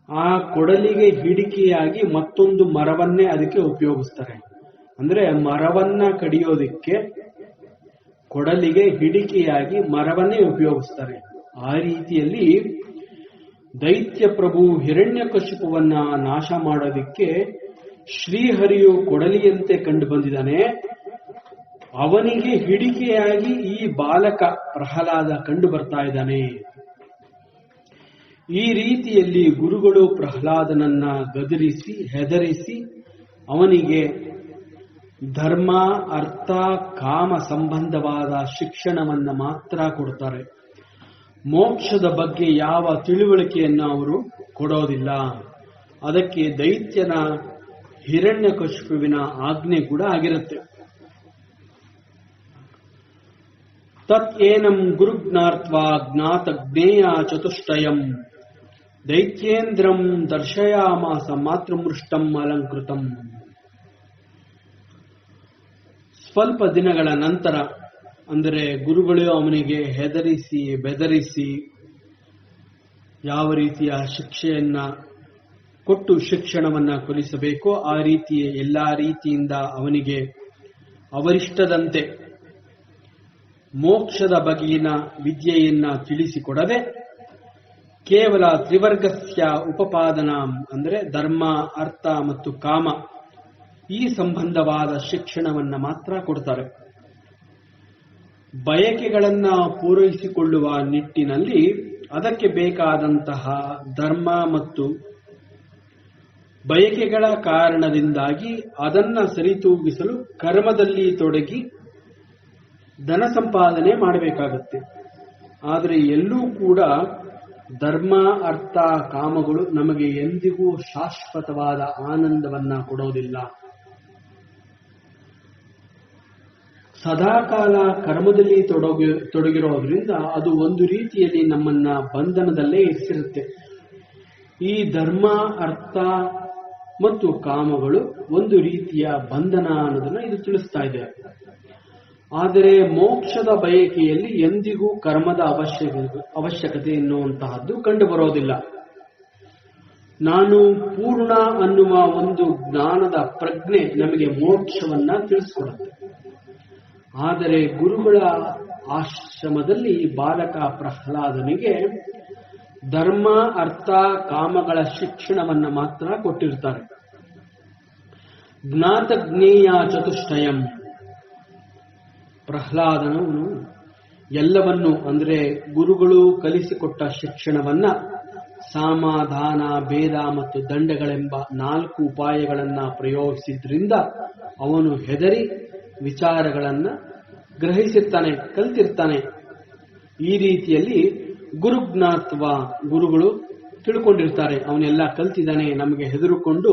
ಆ ಕೊಡಲಿಗೆ ಹಿಡಿಕೆಯಾಗಿ ಮತ್ತೊಂದು ಮರವನ್ನೇ ಅದಕ್ಕೆ ಉಪಯೋಗಿಸ್ತಾರೆ. ಅಂದ್ರೆ ಮರವನ್ನ ಕಡಿಯೋದಕ್ಕೆ ಕೊಡಲಿಗೆ ಹಿಡಿಕೆಯಾಗಿ ಮರವನ್ನೇ ಉಪಯೋಗಿಸ್ತಾರೆ. ಆ ರೀತಿಯಲ್ಲಿ ದೈತ್ಯ ಪ್ರಭು ಹಿರಣ್ಯಕಶಿಪುವನ್ನ ನಾಶ ಮಾಡೋದಕ್ಕೆ ಶ್ರೀಹರಿಯು ಕೊಡಲಿಯಂತೆ ಕಂಡು ಬಂದಿದ್ದಾನೆ. ಅವನಿಗೆ ಹಿಡಿಕೆಯಾಗಿ ಈ ಬಾಲಕ ಪ್ರಹ್ಲಾದ ಕಂಡು ಬರ್ತಾ ಇದ್ದಾನೆ. ಈ ರೀತಿಯಲ್ಲಿ ಗುರುಗಳು ಪ್ರಹ್ಲಾದನನ್ನ ಗದರಿಸಿ ಹೆದರಿಸಿ ಅವನಿಗೆ ಧರ್ಮ, ಅರ್ಥ, ಕಾಮ ಸಂಬಂಧವಾದ ಶಿಕ್ಷಣವನ್ನ ಮಾತ್ರ ಕೊಡ್ತಾರೆ. ಮೋಕ್ಷದ ಬಗ್ಗೆ ಯಾವ ತಿಳುವಳಿಕೆಯನ್ನ ಅವರು ಕೊಡೋದಿಲ್ಲ. ಅದಕ್ಕೆ ದೈತ್ಯನ ಹಿರಣ್ಯಕಶಿಪುವಿನ ಆಜ್ಞೆ ಕೂಡ ಆಗಿರುತ್ತೆ. ತತ್ ಏನಂ ಗುರುಜ್ಞಾತ್ವಾ ಜ್ಞಾತ ಜ್ಞೇಯ ಚತುಷ್ಟಯಂ ದೈತ್ಯೇಂದ್ರಂ ದರ್ಶಯಾಮಾಸ ಮಾತೃಮೃಷ್ಟಂ ಅಲಂಕೃತಂ. ಸ್ವಲ್ಪ ದಿನಗಳ ನಂತರ, ಅಂದರೆ ಗುರುಗಳು ಅವನಿಗೆ ಹೆದರಿಸಿ ಬೆದರಿಸಿ ಯಾವ ರೀತಿಯ ಶಿಕ್ಷೆಯನ್ನ ಕೊಟ್ಟು ಶಿಕ್ಷಣವನ್ನ ಕಲಿಸಬೇಕೋ ಆ ರೀತಿಯ ಎಲ್ಲಾ ರೀತಿಯಿಂದ ಅವನಿಗೆ ಅವರಿಷ್ಟದಂತೆ ಮೋಕ್ಷದ ಬಗೆಗಿನ ವಿದ್ಯೆಯನ್ನ ತಿಳಿಸಿಕೊಡದೆ ಕೇವಲ ತ್ರಿವರ್ಗಸ್ಯ ಉಪಪಾದನ, ಅಂದರೆ ಧರ್ಮ, ಅರ್ಥ ಮತ್ತು ಕಾಮ ಈ ಸಂಬಂಧವಾದ ಶಿಕ್ಷಣವನ್ನ ಮಾತ್ರ ಕೊಡ್ತಾರೆ. ಬಯಕೆಗಳನ್ನ ಪೂರೈಸಿಕೊಳ್ಳುವ ನಿಟ್ಟಿನಲ್ಲಿ ಅದಕ್ಕೆ ಬೇಕಾದಂತಹ ಧರ್ಮ ಮತ್ತು ಬಯಕೆಗಳ ಕಾರಣದಿಂದಾಗಿ ಅದನ್ನ ಸರಿತೂಗಿಸಲು ಕರ್ಮದಲ್ಲಿ ತೊಡಗಿ ಧನ ಸಂಪಾದನೆ ಮಾಡಬೇಕಾಗುತ್ತೆ. ಆದರೆ ಎಲ್ಲೂ ಕೂಡ ಧರ್ಮ, ಅರ್ಥ, ಕಾಮಗಳು ನಮಗೆ ಎಂದಿಗೂ ಶಾಶ್ವತವಾದ ಆನಂದವನ್ನ ಕೊಡೋದಿಲ್ಲ. ಸದಾಕಾಲ ಕರ್ಮದಲ್ಲಿ ತೊಡಗಿರೋದ್ರಿಂದ ಅದು ಒಂದು ರೀತಿಯಲ್ಲಿ ನಮ್ಮನ್ನ ಬಂಧನದಲ್ಲೇ ಇರಿಸಿರುತ್ತೆ. ಈ ಧರ್ಮ, ಅರ್ಥ ಮತ್ತು ಕಾಮಗಳು ಒಂದು ರೀತಿಯ ಬಂಧನ ಅನ್ನೋದನ್ನ ಇದು ತಿಳಿಸ್ತಾ ಇದೆ. ಆದರೆ ಮೋಕ್ಷದ ಬಯಕೆಯಲ್ಲಿ ಎಂದಿಗೂ ಕರ್ಮದ ಅವಶ್ಯಕತೆ ಎನ್ನುವಂತಹದ್ದು ಕಂಡು ಬರೋದಿಲ್ಲ. ನಾನು ಪೂರ್ಣ ಅನ್ನುವ ಒಂದು ಜ್ಞಾನದ ಪ್ರಜ್ಞೆ ನಮಗೆ ಮೋಕ್ಷವನ್ನ ತಿಳಿಸ್ಕೊಡುತ್ತೆ. ಆದರೆ ಗುರುಗಳ ಆಶ್ರಮದಲ್ಲಿ ಬಾಲಕ ಪ್ರಹ್ಲಾದನಿಗೆ ಧರ್ಮ, ಅರ್ಥ, ಕಾಮಗಳ ಶಿಕ್ಷಣವನ್ನ ಮಾತ್ರ ಕೊಟ್ಟಿರ್ತಾರೆ. ಜ್ಞಾತ ಜ್ಞೇಯ ಚತುಷ್ಟಯಂ. ಪ್ರಹ್ಲಾದನವನು ಎಲ್ಲವನ್ನು ಅಂದರೆ ಗುರುಗಳು ಕಲಿಸಿಕೊಟ್ಟ ಶಿಕ್ಷಣವನ್ನ ಸಮಾಧಾನ, ಭೇದ ಮತ್ತು ದಂಡಗಳೆಂಬ 4 ಉಪಾಯಗಳನ್ನ ಪ್ರಯೋಗಿಸಿದ್ರಿಂದ ಅವನು ಹೆದರಿ ವಿಚಾರಗಳನ್ನ ಗ್ರಹಿಸಿರ್ತಾನೆ, ಕಲ್ತಿರ್ತಾನೆ. ಈ ರೀತಿಯಲ್ಲಿ ಗುರುಜ್ಞಾತ್ವ, ಗುರುಗಳು ತಿಳ್ಕೊಂಡಿರ್ತಾರೆ, ಅವನೆಲ್ಲ ಕಲ್ತಿದ್ದಾನೆ, ನಮಗೆ ಹೆದರುಕೊಂಡು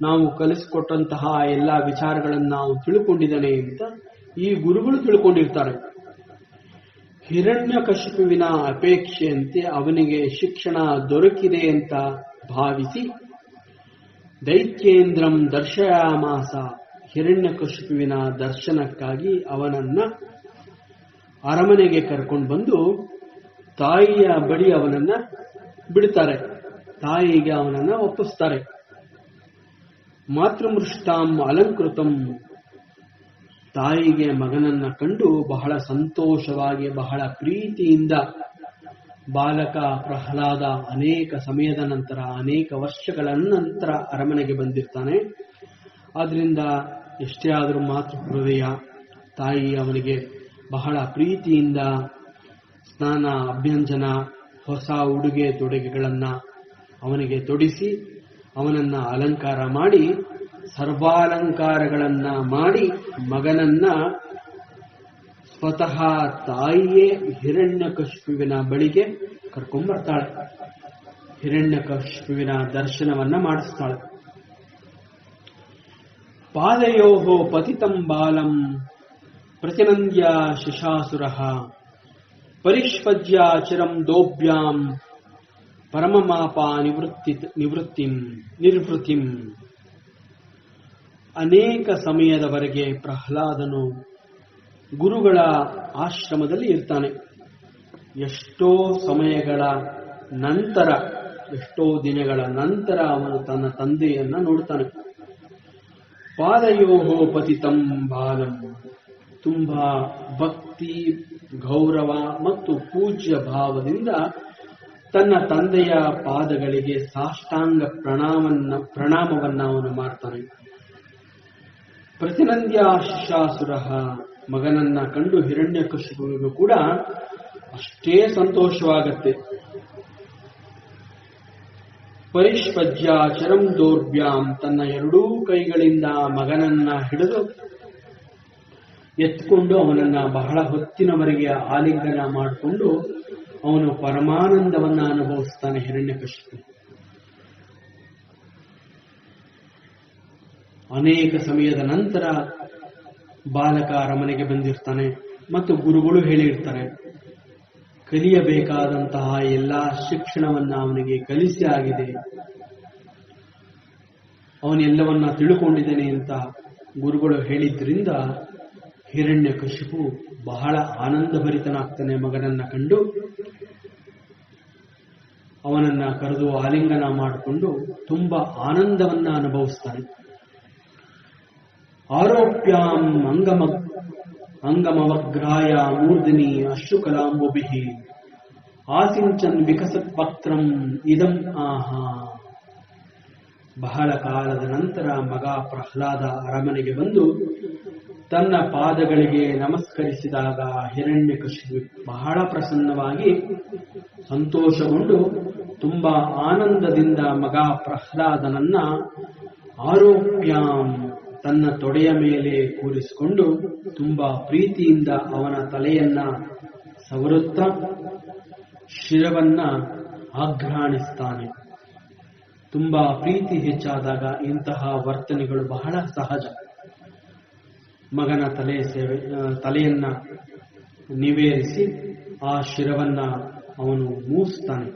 ನಾವು ಕಲಿಸಿಕೊಟ್ಟಂತಹ ಎಲ್ಲ ವಿಚಾರಗಳನ್ನು ನಾವು ತಿಳ್ಕೊಂಡಿದ್ದಾನೆ ಅಂತ ಈ ಗುರುಗಳು ತಿಳ್ಕೊಂಡಿರ್ತಾರೆ. ಹಿರಣ್ಯಕಶಿಪುವಿನ ಅಪೇಕ್ಷೆಯಂತೆ ಅವನಿಗೆ ಶಿಕ್ಷಣ ದೊರಕಿದೆ ಅಂತ ಭಾವಿಸಿ ದೈತ್ಯೇಂದ್ರಂ ದರ್ಶಯಾಮಾಸ. ಹಿರಣ್ಯಕಶಿಪುವಿನ ದರ್ಶನಕ್ಕಾಗಿ ಅವನನ್ನ ಅರಮನೆಗೆ ಕರ್ಕೊಂಡು ಬಂದು ತಾಯಿಯ ಬಳಿ ಅವನನ್ನ ಬಿಡ್ತಾರೆ, ತಾಯಿಗೆ ಅವನನ್ನ ಒಪ್ಪಿಸ್ತಾರೆ. ಮಾತೃಮೃಷ್ಟಾಂ ಅಲಂಕೃತಂ. ತಾಯಿಗೆ ಮಗನನ್ನ ಕಂಡು ಬಹಳ ಸಂತೋಷವಾಗಿ, ಬಹಳ ಪ್ರೀತಿಯಿಂದ ಬಾಲಕ ಪ್ರಹ್ಲಾದ ಅನೇಕ ಸಮಯದ ನಂತರ, ಅನೇಕ ವರ್ಷಗಳ ನಂತರ ಅರಮನೆಗೆ ಬಂದಿರ್ತಾನೆ. ಆದ್ರಿಂದ ಎಷ್ಟೇ ಆದರೂ ಮಾತೃ ಹೃದಯ, ತಾಯಿ ಅವನಿಗೆ ಬಹಳ ಪ್ರೀತಿಯಿಂದ ಸ್ನಾನ, ಅಭ್ಯಂಜನ, ಹೊಸ ಉಡುಗೆ ತೊಡುಗೆಗಳನ್ನ ಅವನಿಗೆ ತೊಡಿಸಿ ಅವನನ್ನ ಅಲಂಕಾರ ಮಾಡಿ, ಸರ್ವಾಲಂಕಾರಗಳನ್ನ ಮಾಡಿ ಮಗನನ್ನ ಸ್ವತಃ ತಾಯಿಯೇ ಹಿರಣ್ಯಕಶಿಪುವಿನ ಬಳಿಗೆ ಕರ್ಕೊಂಡ್ಬರ್ತಾಳೆ. ಹಿರಣ್ಯಕಶಿಪುವಿನ ದರ್ಶನವನ್ನ ಮಾಡಿಸ್ತಾಳೆ. ಪಾದಯೋಹೋ ಪತಿತಂ ಬಾಲಂ ಪ್ರತಿನಂದ್ಯ ಶಿಶಾಸುರಃ ಪರಿಷ್ಪಜ್ಯ ಚಿರಂ ದೋಭ್ಯಾಂ ಪರಮಮಾಪ ನಿರ್ವೃತಿಂ. ಅನೇಕ ಸಮಯದವರೆಗೆ ಪ್ರಹ್ಲಾದನು ಗುರುಗಳ ಆಶ್ರಮದಲ್ಲಿ ಇರ್ತಾನೆ. ಎಷ್ಟೋ ಸಮಯಗಳ ನಂತರ, ಎಷ್ಟೋ ದಿನಗಳ ನಂತರ ಅವನು ತನ್ನ ತಂದೆಯನ್ನ ನೋಡ್ತಾನೆ. ಪಾದಯೋಹೋ ಪತಿತಂ ಬಾಲಂ. ತುಂಬಾ ಭಕ್ತಿ, ಗೌರವ ಮತ್ತು ಪೂಜ್ಯ ಭಾವದಿಂದ ತನ್ನ ತಂದೆಯ ಪಾದಗಳಿಗೆ ಸಾಷ್ಟಾಂಗ ಪ್ರಣಾಮವನ್ನ ಅವನು ಮಾಡ್ತಾನೆ. ಪ್ರತಿನಂದ್ಯ ಶಿಶಾಸುರ. ಮಗನನ್ನ ಕಂಡು ಹಿರಣ್ಯಕಶಿಪುವಿಗೂ ಕೂಡ ಅಷ್ಟೇ ಸಂತೋಷವಾಗತ್ತೆ. ಪರಿಷ್ಪಜ್ಯ ಚರಂ ದೌರ್ಭ್ಯಾಂ. ತನ್ನ ಎರಡೂ ಕೈಗಳಿಂದ ಮಗನನ್ನ ಹಿಡಿದು ಎತ್ಕೊಂಡು ಅವನನ್ನ ಬಹಳ ಹೊತ್ತಿನವರೆಗೆ ಆಲಿಂಗನ ಮಾಡಿಕೊಂಡು ಅವನು ಪರಮಾನಂದವನ್ನ ಅನುಭವಿಸ್ತಾನೆ ಹಿರಣ್ಯಕಶಿಪು. ಅನೇಕ ಸಮಯದ ನಂತರ ಬಾಲಕ ಅರಮನೆಗೆ ಬಂದಿರ್ತಾನೆ ಮತ್ತು ಗುರುಗಳು ಹೇಳಿರ್ತಾರೆ, ಕಲಿಯಬೇಕಾದಂತಹ ಎಲ್ಲಾ ಶಿಕ್ಷಣವನ್ನ ಅವನಿಗೆ ಕಲಿಸಿ ಆಗಿದೆ, ಅವನೆಲ್ಲವನ್ನ ತಿಳ್ಕೊಂಡಿದ್ದೇನೆ ಅಂತ ಗುರುಗಳು ಹೇಳಿದ್ರಿಂದ ಹಿರಣ್ಯಕಶಿಪು ಬಹಳ ಆನಂದಭರಿತನಾಗ್ತಾನೆ. ಮಗನನ್ನ ಕಂಡು ಅವನನ್ನ ಕರೆದು ಆಲಿಂಗನ ಮಾಡಿಕೊಂಡು ತುಂಬಾ ಆನಂದವನ್ನ ಅನುಭವಿಸ್ತಾನೆ. ಆರೋಪ್ಯಾಂ ಅಂಗಮವಗ್ರಾಯ ಮೂರ್ಧಿನಿ ಅಶ್ರುಕಲಾಂಬುಭಿಃ ಆಸಿಂಚನ್ ವಿಕಸತ್ ಪತ್ರಂ ಇದಂ ಆಹಾ. ಬಹಳ ಕಾಲದ ನಂತರ ಮಗ ಪ್ರಹ್ಲಾದ ಅರಮನೆಗೆ ಬಂದು ತನ್ನ ಪಾದಗಳಿಗೆ ನಮಸ್ಕರಿಸಿದಾಗ ಹಿರಣ್ಯಕಶಿಪು ಬಹಳ ಪ್ರಸನ್ನವಾಗಿ ಸಂತೋಷಗೊಂಡು ತುಂಬಾ ಆನಂದದಿಂದ ಮಗ ಪ್ರಹ್ಲಾದನನ್ನ ಆರೋಪ್ಯಾಂ ತನ್ನ ತೊಡೆಯ ಮೇಲೆ ಕೂರಿಸಿಕೊಂಡು ತುಂಬಾ ಪ್ರೀತಿಯಿಂದ ಅವನ ತಲೆಯನ್ನ ಸವರುತ್ತಾ ಶಿರವನ್ನ ಆಘ್ರಾಣಿಸ್ತಾನೆ. ತುಂಬಾ ಪ್ರೀತಿ ಹೆಚ್ಚಾದಾಗ ಇಂತಹ ವರ್ತನೆಗಳು ಬಹಳ ಸಹಜ. ಮಗನ ತಲೆಯನ್ನ ನಿವೇರಿಸಿ ಆ ಶಿರವನ್ನ ಅವನು ಮೂಸ್ತಾನೆ.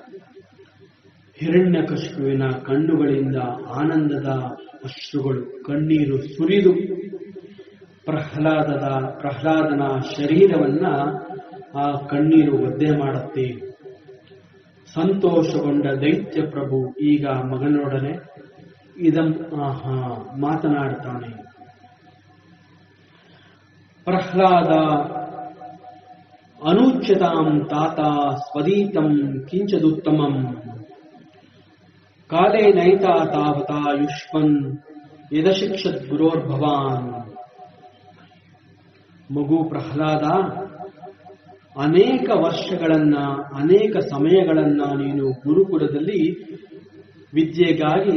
ಹಿರಣ್ಯಕಶಿಪುವಿನ ಕಣ್ಣುಗಳಿಂದ ಆನಂದದ ಅಶ್ರುಗಳು, ಕಣ್ಣೀರು ಸುರಿದು ಪ್ರಹ್ಲಾದನ ಶರೀರವನ್ನ ಆ ಕಣ್ಣೀರು ಒದ್ದೆ ಮಾಡುತ್ತೆ. ಸಂತೋಷಗೊಂಡ ದೈತ್ಯ ಪ್ರಭು ಈಗ ಮಗನೊಡನೆ ಇದಂ ಆಹಾ ಮಾತನಾಡ್ತಾನೆ. ಪ್ರಹ್ಲಾದ ಅನುಚ್ಯತಾಂ ತಾತ ಸ್ವದೀತಂ ಕಿಂಚದುತ್ತಮಂ ಕಾಲೇ ನೈತಾ ತಾವತಾ ಯುಷ್ಮನ್ ಯದಶಿಕ್ಷತ್ ಗುರೋರ್ಭವಾನ್. ಮಗು ಪ್ರಹ್ಲಾದ, ಅನೇಕ ವರ್ಷಗಳನ್ನ, ಅನೇಕ ಸಮಯಗಳನ್ನ ನೀನು ಗುರುಕುಲದಲ್ಲಿ ವಿದ್ಯೆಗಾಗಿ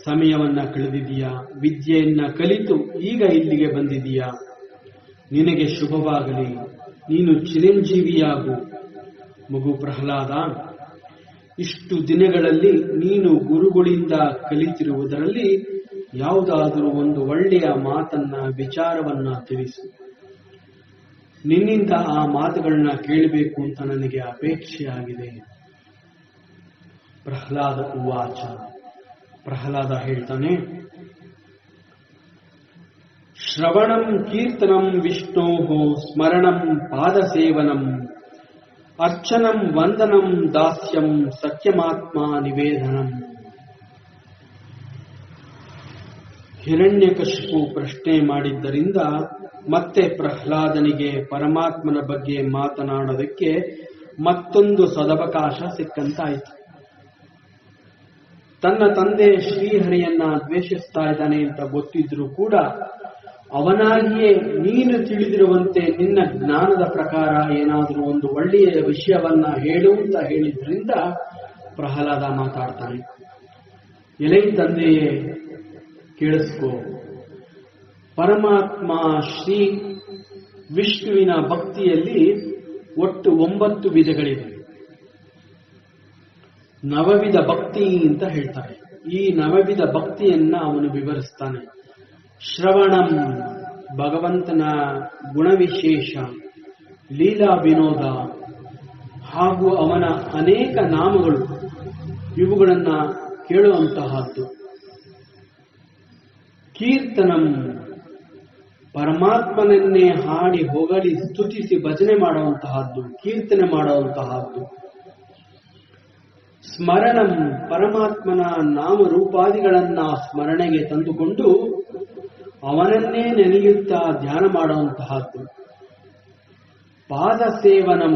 ಸಮಯವನ್ನ ಕಳೆದಿದೀಯಾ. ವಿದ್ಯೆಯನ್ನ ಕಲಿತು ಈಗ ಇಲ್ಲಿಗೆ ಬಂದಿದೀಯಾ. ನಿನಗೆ ಶುಭವಾಗಲಿ. ನೀನು ಚಿರಂಜೀವಿಯಾಗು ಮಗು ಪ್ರಹ್ಲಾದ. ಇಷ್ಟು ದಿನಗಳಲ್ಲಿ ನೀನು ಗುರುಗಳಿಂದ ಕಲಿತಿರುವುದರಲ್ಲಿ ಯಾವುದಾದರೂ ಒಂದು ಒಳ್ಳೆಯ ಮಾತನ್ನ, ವಿಚಾರವನ್ನ ತಿಳಿಸು. ನಿನ್ನಿಂದ ಆ ಮಾತುಗಳನ್ನ ಕೇಳಬೇಕು ಅಂತ ನನಗೆ ಅಪೇಕ್ಷೆಯಾಗಿದೆ. ಪ್ರಹ್ಲಾದ ಉವಾಚ. ಪ್ರಹ್ಲಾದ ಹೇಳ್ತಾನೆ, ಶ್ರವಣಂ ಕೀರ್ತನಂ ವಿಷ್ಣೋಃ ಸ್ಮರಣಂ ಪಾದಸೇವನಂ ಅರ್ಚನಂ ವಂದನಂ ದಾಸ್ಯಂ ಸತ್ಯಮಾತ್ಮ ನಿವೇದನಂ. ಹಿರಣ್ಯಕಶಿಪು ಪ್ರಶ್ನೆ ಮಾಡಿದ್ದರಿಂದ ಮತ್ತೆ ಪ್ರಹ್ಲಾದನಿಗೆ ಪರಮಾತ್ಮನ ಬಗ್ಗೆ ಮಾತನಾಡೋದಕ್ಕೆ ಮತ್ತೊಂದು ಸದವಕಾಶ ಸಿಕ್ಕಂತಾಯಿತು. ತನ್ನ ತಂದೆ ಶ್ರೀಹರಿಯನ್ನ ದ್ವೇಷಿಸ್ತಾ ಇದ್ದಾನೆ ಅಂತ ಗೊತ್ತಿದ್ರೂ ಕೂಡ ಅವನಾಗಿಯೇ ನೀನು ತಿಳಿದಿರುವಂತೆ ನಿನ್ನ ಜ್ಞಾನದ ಪ್ರಕಾರ ಏನಾದರೂ ಒಂದು ಒಳ್ಳೆಯ ವಿಷಯವನ್ನ ಹೇಳು ಅಂತ ಹೇಳಿದ್ರಿಂದ ಪ್ರಹ್ಲಾದ ಮಾತಾಡ್ತಾನೆ. ಎಲೆ ತಂದೆಯೇ ಕೇಳಿಸ್ಕೋ, ಪರಮಾತ್ಮ ಶ್ರೀ ವಿಷ್ಣುವಿನ ಭಕ್ತಿಯಲ್ಲಿ ಒಟ್ಟು 9 ವಿಧಗಳಿವೆ. ನವವಿಧ ಭಕ್ತಿ ಅಂತ ಹೇಳ್ತಾರೆ. ಈ ನವವಿಧ ಭಕ್ತಿಯನ್ನ ಅವನು ವಿವರಿಸ್ತಾನೆ. ಶ್ರವಣಂ ಭಗವಂತನ ಗುಣವಿಶೇಷ, ಲೀಲಾ ವಿನೋದ ಹಾಗೂ ಅವನ ಅನೇಕ ನಾಮಗಳು, ಇವುಗಳನ್ನ ಕೇಳುವಂತಹದ್ದು. ಕೀರ್ತನಂ ಪರಮಾತ್ಮನನ್ನೇ ಹಾಡಿ ಹೊಗಳಿ ಸ್ತುತಿಸಿ ಭಜನೆ ಮಾಡುವಂತಹದ್ದು, ಕೀರ್ತನೆ ಮಾಡುವಂತಹದ್ದು. ಸ್ಮರಣಂ ಪರಮಾತ್ಮನ ನಾಮರೂಪಾದಿಗಳನ್ನ ಸ್ಮರಣೆಗೆ ತಂದುಕೊಂಡು ಅವನನ್ನೇ ನೆನೆಯುತ್ತಾ ಧ್ಯಾನ ಮಾಡುವಂತಹದ್ದು. ಪಾದ ಸೇವನಂ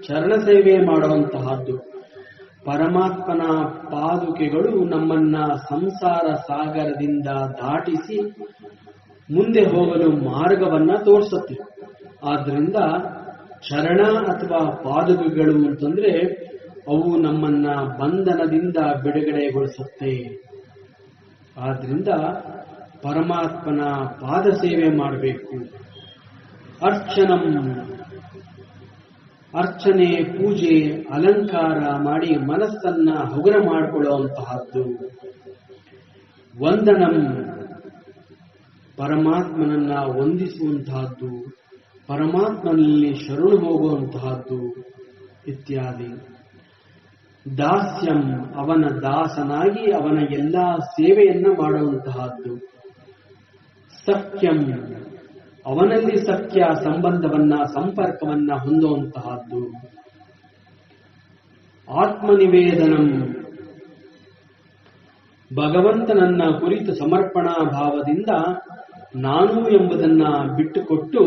ಚರಣ ಸೇವೆ ಮಾಡುವಂತಹದ್ದು. ಪರಮಾತ್ಮನ ಪಾದುಕೆಗಳು ನಮ್ಮನ್ನ ಸಂಸಾರ ಸಾಗರದಿಂದ ದಾಟಿಸಿ ಮುಂದೆ ಹೋಗಲು ಮಾರ್ಗವನ್ನ ತೋರಿಸುತ್ತೆ. ಆದ್ರಿಂದ ಚರಣ ಅಥವಾ ಪಾದುಕೆಗಳು ಅಂತಂದ್ರೆ ಅವು ನಮ್ಮನ್ನ ಬಂಧನದಿಂದ ಬಿಡುಗಡೆಗೊಳಿಸುತ್ತೆ. ಆದ್ರಿಂದ ಪರಮಾತ್ಮನ ಪಾದ ಸೇವೆ ಮಾಡಬೇಕು. ಅರ್ಚನಂ ಅರ್ಚನೆ, ಪೂಜೆ, ಅಲಂಕಾರ ಮಾಡಿ ಮನಸ್ಸನ್ನ ಹಗುರ ಮಾಡಿಕೊಳ್ಳುವಂತಹದ್ದು. ವಂದನಂ ಪರಮಾತ್ಮನನ್ನ ವಂದಿಸುವಂತಹದ್ದು, ಪರಮಾತ್ಮನಲ್ಲಿ ಶರಣು ಹೋಗುವಂತಹದ್ದು ಇತ್ಯಾದಿ. ದಾಸ್ಯಂ ಅವನ ದಾಸನಾಗಿ ಅವನ ಎಲ್ಲಾ ಸೇವೆಯನ್ನ ಮಾಡುವಂತಹದ್ದು. ಸಖ್ಯಂ ಅವನಲ್ಲಿ ಸಖ್ಯ ಸಂಬಂಧವನ್ನ, ಸಂಪರ್ಕವನ್ನ ಹೊಂದುವಂತಹದ್ದು. ಆತ್ಮನಿವೇದನಂ ಭಗವಂತನನ್ನ ಕುರಿತು ಸಮರ್ಪಣಾ ಭಾವದಿಂದ ನಾನು ಎಂಬುದನ್ನ ಬಿಟ್ಟುಕೊಟ್ಟು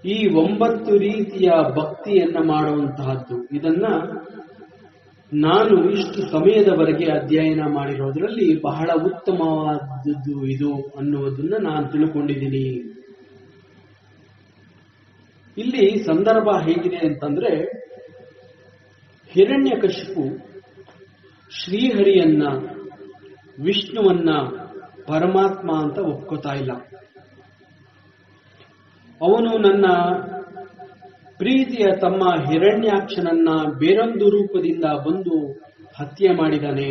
ಈ 9 ರೀತಿಯ ಭಕ್ತಿಯನ್ನ ಮಾಡುವಂತಹದ್ದು. ಇದನ್ನ ನಾನು ಇಷ್ಟು ಸಮಯದವರೆಗೆ ಅಧ್ಯಯನ ಮಾಡಿರೋದ್ರಲ್ಲಿ ಬಹಳ ಉತ್ತಮವಾದದ್ದು ಇದು ಅನ್ನುವುದನ್ನ ನಾನು ತಿಳ್ಕೊಂಡಿದ್ದೀನಿ. ಇಲ್ಲಿ ಸಂದರ್ಭ ಹೇಗಿದೆ ಅಂತಂದ್ರೆ, ಹಿರಣ್ಯಕಶಿಪು ಶ್ರೀಹರಿಯನ್ನ, ವಿಷ್ಣುವನ್ನ ಪರಮಾತ್ಮ ಅಂತ ಒಪ್ಕೋತಾ ಇಲ್ಲ. ಅವನು ನನ್ನ ಪ್ರೀತಿಯ ತಮ್ಮ ಹಿರಣ್ಯಾಕ್ಷನನ್ನ ಬೇರೊಂದು ರೂಪದಿಂದ ಬಂದು ಹತ್ಯೆ ಮಾಡಿದಾನೆ.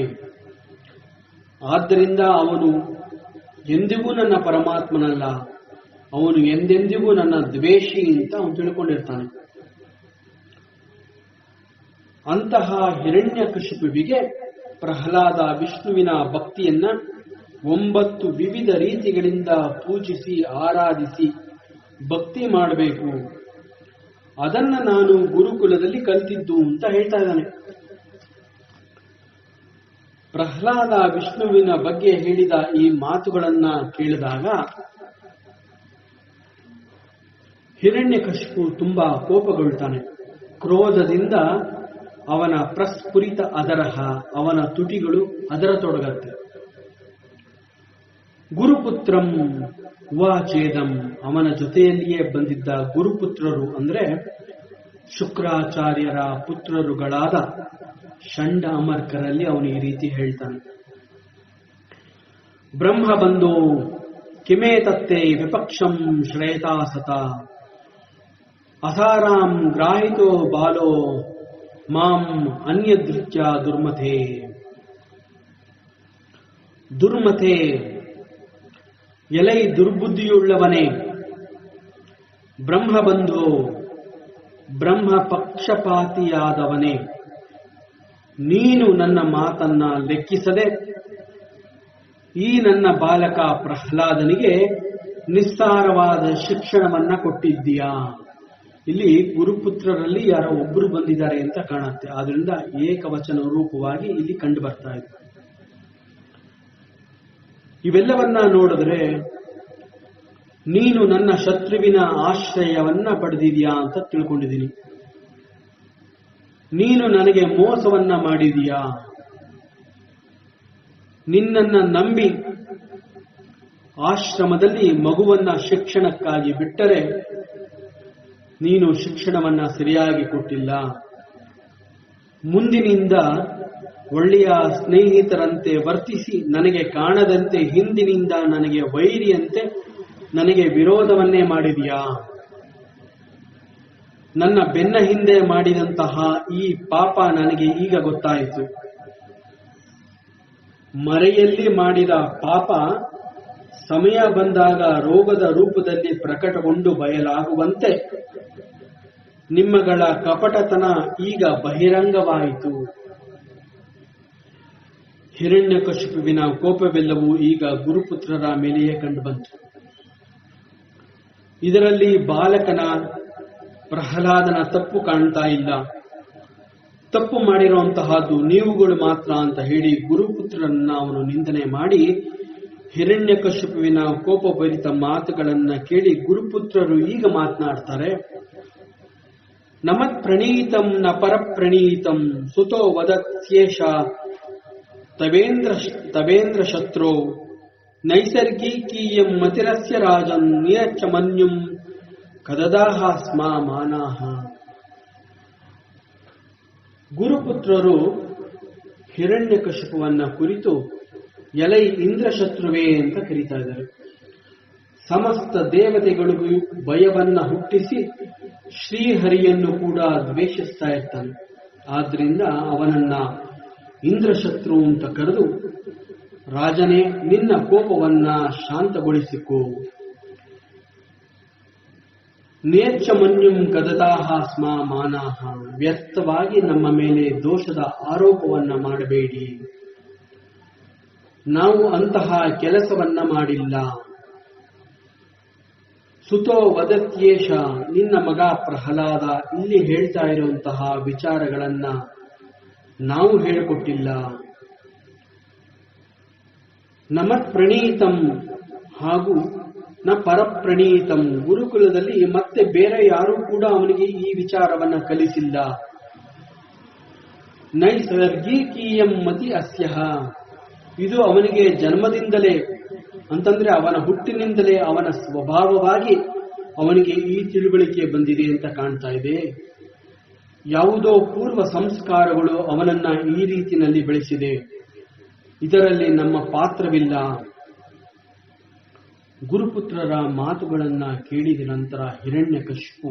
ಆದ್ದರಿಂದ ಅವನು ಎಂದಿಗೂ ನನ್ನ ಪರಮಾತ್ಮನಲ್ಲ, ಅವನು ಎಂದೆಂದಿಗೂ ನನ್ನ ದ್ವೇಷಿ ಅಂತ ಅವನು ತಿಳ್ಕೊಂಡಿರ್ತಾನೆ. ಅಂತಹ ಹಿರಣ್ಯಕಶಿಪುವಿಗೆ ಪ್ರಹ್ಲಾದ ವಿಷ್ಣುವಿನ ಭಕ್ತಿಯನ್ನ 9 ವಿವಿಧ ರೀತಿಗಳಿಂದ ಪೂಜಿಸಿ ಆರಾಧಿಸಿ ಭಕ್ತಿ ಮಾಡಬೇಕು. ಅದನ್ನ ನಾನು ಗುರುಕುಲದಲ್ಲಿ ಕಲಿತಿದ್ದು ಅಂತ ಹೇಳ್ತಾ ಇದ್ದಾನೆ. ಪ್ರಹ್ಲಾದ ವಿಷ್ಣುವಿನ ಬಗ್ಗೆ ಹೇಳಿದ ಈ ಮಾತುಗಳನ್ನ ಕೇಳಿದಾಗ ಹಿರಣ್ಯಕಶಿಪು ತುಂಬಾ ಕೋಪಗೊಳ್ತಾನೆ. ಕ್ರೋಧದಿಂದ ಅವನ ಪ್ರಸ್ಫುರಿತ ಅದರಹ, ಅವನ ತುಟಿಗಳು ಅದರತೊಡಗತ್ತೆ. ಗುರುಪುತ್ರಂ ಉವಾಚೇದಂ ಅವನ ಜೊತೆಯಲ್ಲಿಯೇ ಬಂದಿದ್ದ ಗುರುಪುತ್ರರು ಅಂದ್ರೆ ಶುಕ್ರಾಚಾರ್ಯರ ಪುತ್ರರುಗಳಾದ ಷಂಡ ಅಮರ್ಕರಲ್ಲಿ ಅವನು ಈ ರೀತಿ ಹೇಳ್ತಾನೆ. ಬ್ರಹ್ಮ ಬಂಧೋ ಕಿಮೇ ತತ್ತೆ ವಿಪಕ್ಷಂ ಶ್ರೇಯತಾ ಸತ ಅಸಾರಾಂ ಗ್ರಾಹಿತೋ ಬಾಲೋ ಮಾಂ ಅನ್ಯದೃತ್ಯ ದುರ್ಮಥೆ. ದುರ್ಮಥೆ, ಎಲೈ ದುರ್ಬುದ್ಧಿಯುಳ್ಳವನೇ, ಬ್ರಹ್ಮಬಂಧೋ, ಬ್ರಹ್ಮ ಪಕ್ಷಪಾತಿಯಾದವನೇ, ನೀನು ನನ್ನ ಮಾತನ್ನ ಲೆಕ್ಕಿಸದೆ ಈ ನನ್ನ ಬಾಲಕ ಪ್ರಹ್ಲಾದನಿಗೆ ನಿಸ್ಸಾರವಾದ ಶಿಕ್ಷಣವನ್ನ ಕೊಟ್ಟಿದ್ದೀಯಾ. ಇಲ್ಲಿ ಗುರುಪುತ್ರರಲ್ಲಿ ಯಾರೋ ಒಬ್ಬರು ಬಂದಿದ್ದಾರೆ ಅಂತ ಕಾಣುತ್ತೆ. ಆದ್ರಿಂದ ಏಕವಚನ ರೂಪವಾಗಿ ಇಲ್ಲಿ ಕಂಡು ಬರ್ತಾ ಇದೆ. ಇವೆಲ್ಲವನ್ನ ನೋಡಿದ್ರೆ ನೀನು ನನ್ನ ಶತ್ರುವಿನ ಆಶ್ರಯವನ್ನ ಪಡೆದಿದೀಯಾ ಅಂತ ತಿಳ್ಕೊಂಡಿದ್ದೀನಿ. ನೀನು ನನಗೆ ಮೋಸವನ್ನ ಮಾಡಿದೀಯಾ. ನಿನ್ನನ್ನ ನಂಬಿ ಆಶ್ರಮದಲ್ಲಿ ಮಗುವನ್ನ ಶಿಕ್ಷಣಕ್ಕಾಗಿ ಬಿಟ್ಟರೆ ನೀನು ಶಿಕ್ಷಣವನ್ನ ಸರಿಯಾಗಿ ಕೊಟ್ಟಿಲ್ಲ. ಮುಂದಿನಿಂದ ಒಳ್ಳೆಯ ಸ್ನೇಹಿತರಂತೆ ವರ್ತಿಸಿ ನನಗೆ ಕಾಣದಂತೆ ಹಿಂದಿನಿಂದ ನನಗೆ ವೈರಿಯಂತೆ ನನಗೆ ವಿರೋಧವನ್ನೇ ಮಾಡಿದೀಯಾ. ನನ್ನ ಬೆನ್ನ ಹಿಂದೆ ಮಾಡಿದಂತಹ ಈ ಪಾಪ ನನಗೆ ಈಗ ಗೊತ್ತಾಯಿತು. ಮರೆಯಲ್ಲಿ ಮಾಡಿದ ಪಾಪ ಸಮಯ ಬಂದಾಗ ರೋಗದ ರೂಪದಲ್ಲಿ ಪ್ರಕಟಗೊಂಡು ಬಯಲಾಗುವಂತೆ ನಿಮ್ಮಗಳ ಕಪಟತನ ಈಗ ಬಹಿರಂಗವಾಯಿತು. ಹಿರಣ್ಯಕಶಿಪುವಿನ ಕೋಪವೆಲ್ಲವೂ ಈಗ ಗುರುಪುತ್ರರ ಮೇಲೆಯೇ ಕಂಡುಬಂತು. ಇದರಲ್ಲಿ ಬಾಲಕನ ಪ್ರಹ್ಲಾದನ ತಪ್ಪು ಕಾಣ್ತಾ ಇಲ್ಲ. ತಪ್ಪು ಮಾಡಿರುವಂತಹದ್ದು ನೀವುಗಳು ಮಾತ್ರ ಅಂತ ಹೇಳಿ ಗುರುಪುತ್ರರನ್ನ ಅವನು ನಿಂದನೆ ಮಾಡಿ ಹಿರಣ್ಯಕಶಿಪುವಿನ ಕೋಪಭರಿತ ಮಾತುಗಳನ್ನ ಕೇಳಿ ಗುರುಪುತ್ರರು ಈಗ ಮಾತನಾಡ್ತಾರೆ. ನಮತ್ ಪ್ರಣೀತಂ ನ ಪರಪ್ರಣೀತಂ ಸುತೋ ವದತ್ಯೇಷ ತವೇಂದ್ರ ಶತ್ರೋ ನೈಸರ್ಗಿಕೀಯಂ ಮತಿರಸ್ಯ ರಾಜನ್ ನಿಯಚ್ಚ ಮನ್ಯುಂ ಕದದಾಹ ಸ್ಮ ಮಾನಾಹ. ಗುರುಪುತ್ರರು ಹಿರಣ್ಯಕಶಿಪುವನ್ನ ಕುರಿತು ಎಲೈ ಇಂದ್ರಶತ್ರುವೇ ಅಂತ ಕರೀತಾ ಇದ್ದಾರೆ. ಸಮಸ್ತ ದೇವತೆಗಳಿಗೂ ಭಯವನ್ನ ಹುಟ್ಟಿಸಿ ಶ್ರೀಹರಿಯನ್ನು ಕೂಡ ದ್ವೇಷಿಸ್ತಾ ಇರ್ತಾನೆ. ಆದ್ರಿಂದ ಅವನನ್ನ ಇಂದ್ರಶತ್ರು ಅಂತ ಕರೆದು, ರಾಜನೇ ನಿನ್ನ ಕೋಪವನ್ನ ಶಾಂತಗೊಳಿಸಿಕೋ. ನೇಚ್ಛ ಮನ್ಯುಂ ಕದತಾಹ ಸ್ಮ ಮಾನಾಹ. ವ್ಯರ್ಥವಾಗಿ ನಮ್ಮ ಮೇಲೆ ದೋಷದ ಆರೋಪವನ್ನ ಮಾಡಬೇಡಿ. ನಾವು ಅಂತಹ ಕೆಲಸವನ್ನ ಮಾಡಿಲ್ಲ. ಸುತೋ ವದತ್ಯೇಷ, ನಿನ್ನ ಮಗ ಪ್ರಹ್ಲಾದ ಇಲ್ಲಿ ಹೇಳ್ತಾ ಇರುವಂತಹ ವಿಚಾರಗಳನ್ನ ನಾವು ಹೇಳಿಕೊಟ್ಟಿಲ್ಲ. ನಮತ್ ಪ್ರಣೀತಂ ಹಾಗೂ ನ ಪರಪ್ರಣೀತಂ, ಗುರುಕುಲದಲ್ಲಿ ಮತ್ತೆ ಬೇರೆ ಯಾರೂ ಕೂಡ ಅವನಿಗೆ ಈ ವಿಚಾರವನ್ನ ಕಲಿಸಿಲ್ಲ. ನೈಸರ್ಗಿಕೀಯಂ ಮತಿ ಅಸ್ಯಃ, ಇದು ಅವನಿಗೆ ಜನ್ಮದಿಂದಲೇ ಅಂತಂದ್ರೆ ಅವನ ಹುಟ್ಟಿನಿಂದಲೇ ಅವನ ಸ್ವಭಾವವಾಗಿ ಅವನಿಗೆ ಈ ತಿಳುವಳಿಕೆ ಬಂದಿದೆ ಅಂತ ಕಾಣ್ತಾ ಇದೆ. ಯಾವುದೋ ಪೂರ್ವ ಸಂಸ್ಕಾರಗಳು ಅವನನ್ನ ಈ ರೀತಿಯಲ್ಲಿ ಬೆಳೆಸಿದೆ. ಇದರಲ್ಲಿ ನಮ್ಮ ಪಾತ್ರವಿಲ್ಲ. ಗುರುಪುತ್ರರ ಮಾತುಗಳನ್ನ ಕೇಳಿದ ನಂತರ ಹಿರಣ್ಯಕಶಿಪು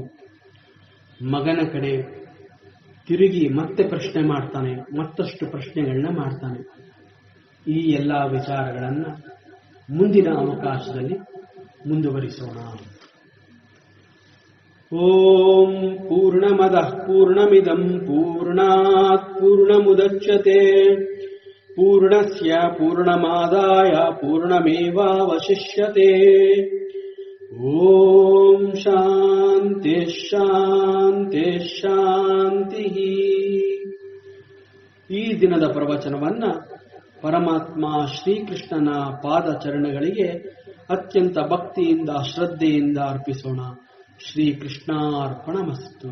ಮಗನ ಕಡೆ ತಿರುಗಿ ಮತ್ತೆ ಪ್ರಶ್ನೆ ಮಾಡ್ತಾನೆ. ಮತ್ತಷ್ಟು ಪ್ರಶ್ನೆಗಳನ್ನ ಮಾಡ್ತಾನೆ. ಈ ಎಲ್ಲಾ ವಿಚಾರಗಳನ್ನ ಮುಂದಿನ ಅವಕಾಶದಲ್ಲಿ ಮುಂದುವರಿಸೋಣ. ಓಂ ಪೂರ್ಣಮದಃ ಪೂರ್ಣಮಿದಂ ಪೂರ್ಣಾತ್ ಪೂರ್ಣಮುದಚ್ಯತೆ ಪೂರ್ಣಸ್ಯ ಪೂರ್ಣಮಾದಾಯ ಪೂರ್ಣಮೇವಾವಶಿಷ್ಯತೆ. ಓಂ ಶಾಂತಿ ಶಾಂತಿ ಶಾಂತಿ. ಈ ದಿನದ ಪ್ರವಚನವನ್ನ ಪರಮಾತ್ಮ ಶ್ರೀಕೃಷ್ಣನ ಪಾದಚರಣಗಳಿಗೆ ಅತ್ಯಂತ ಭಕ್ತಿಯಿಂದ ಶ್ರದ್ಧೆಯಿಂದ ಅರ್ಪಿಸೋಣ. ಶ್ರೀಕೃಷ್ಣಾರ್ಪಣಮಸ್ತು.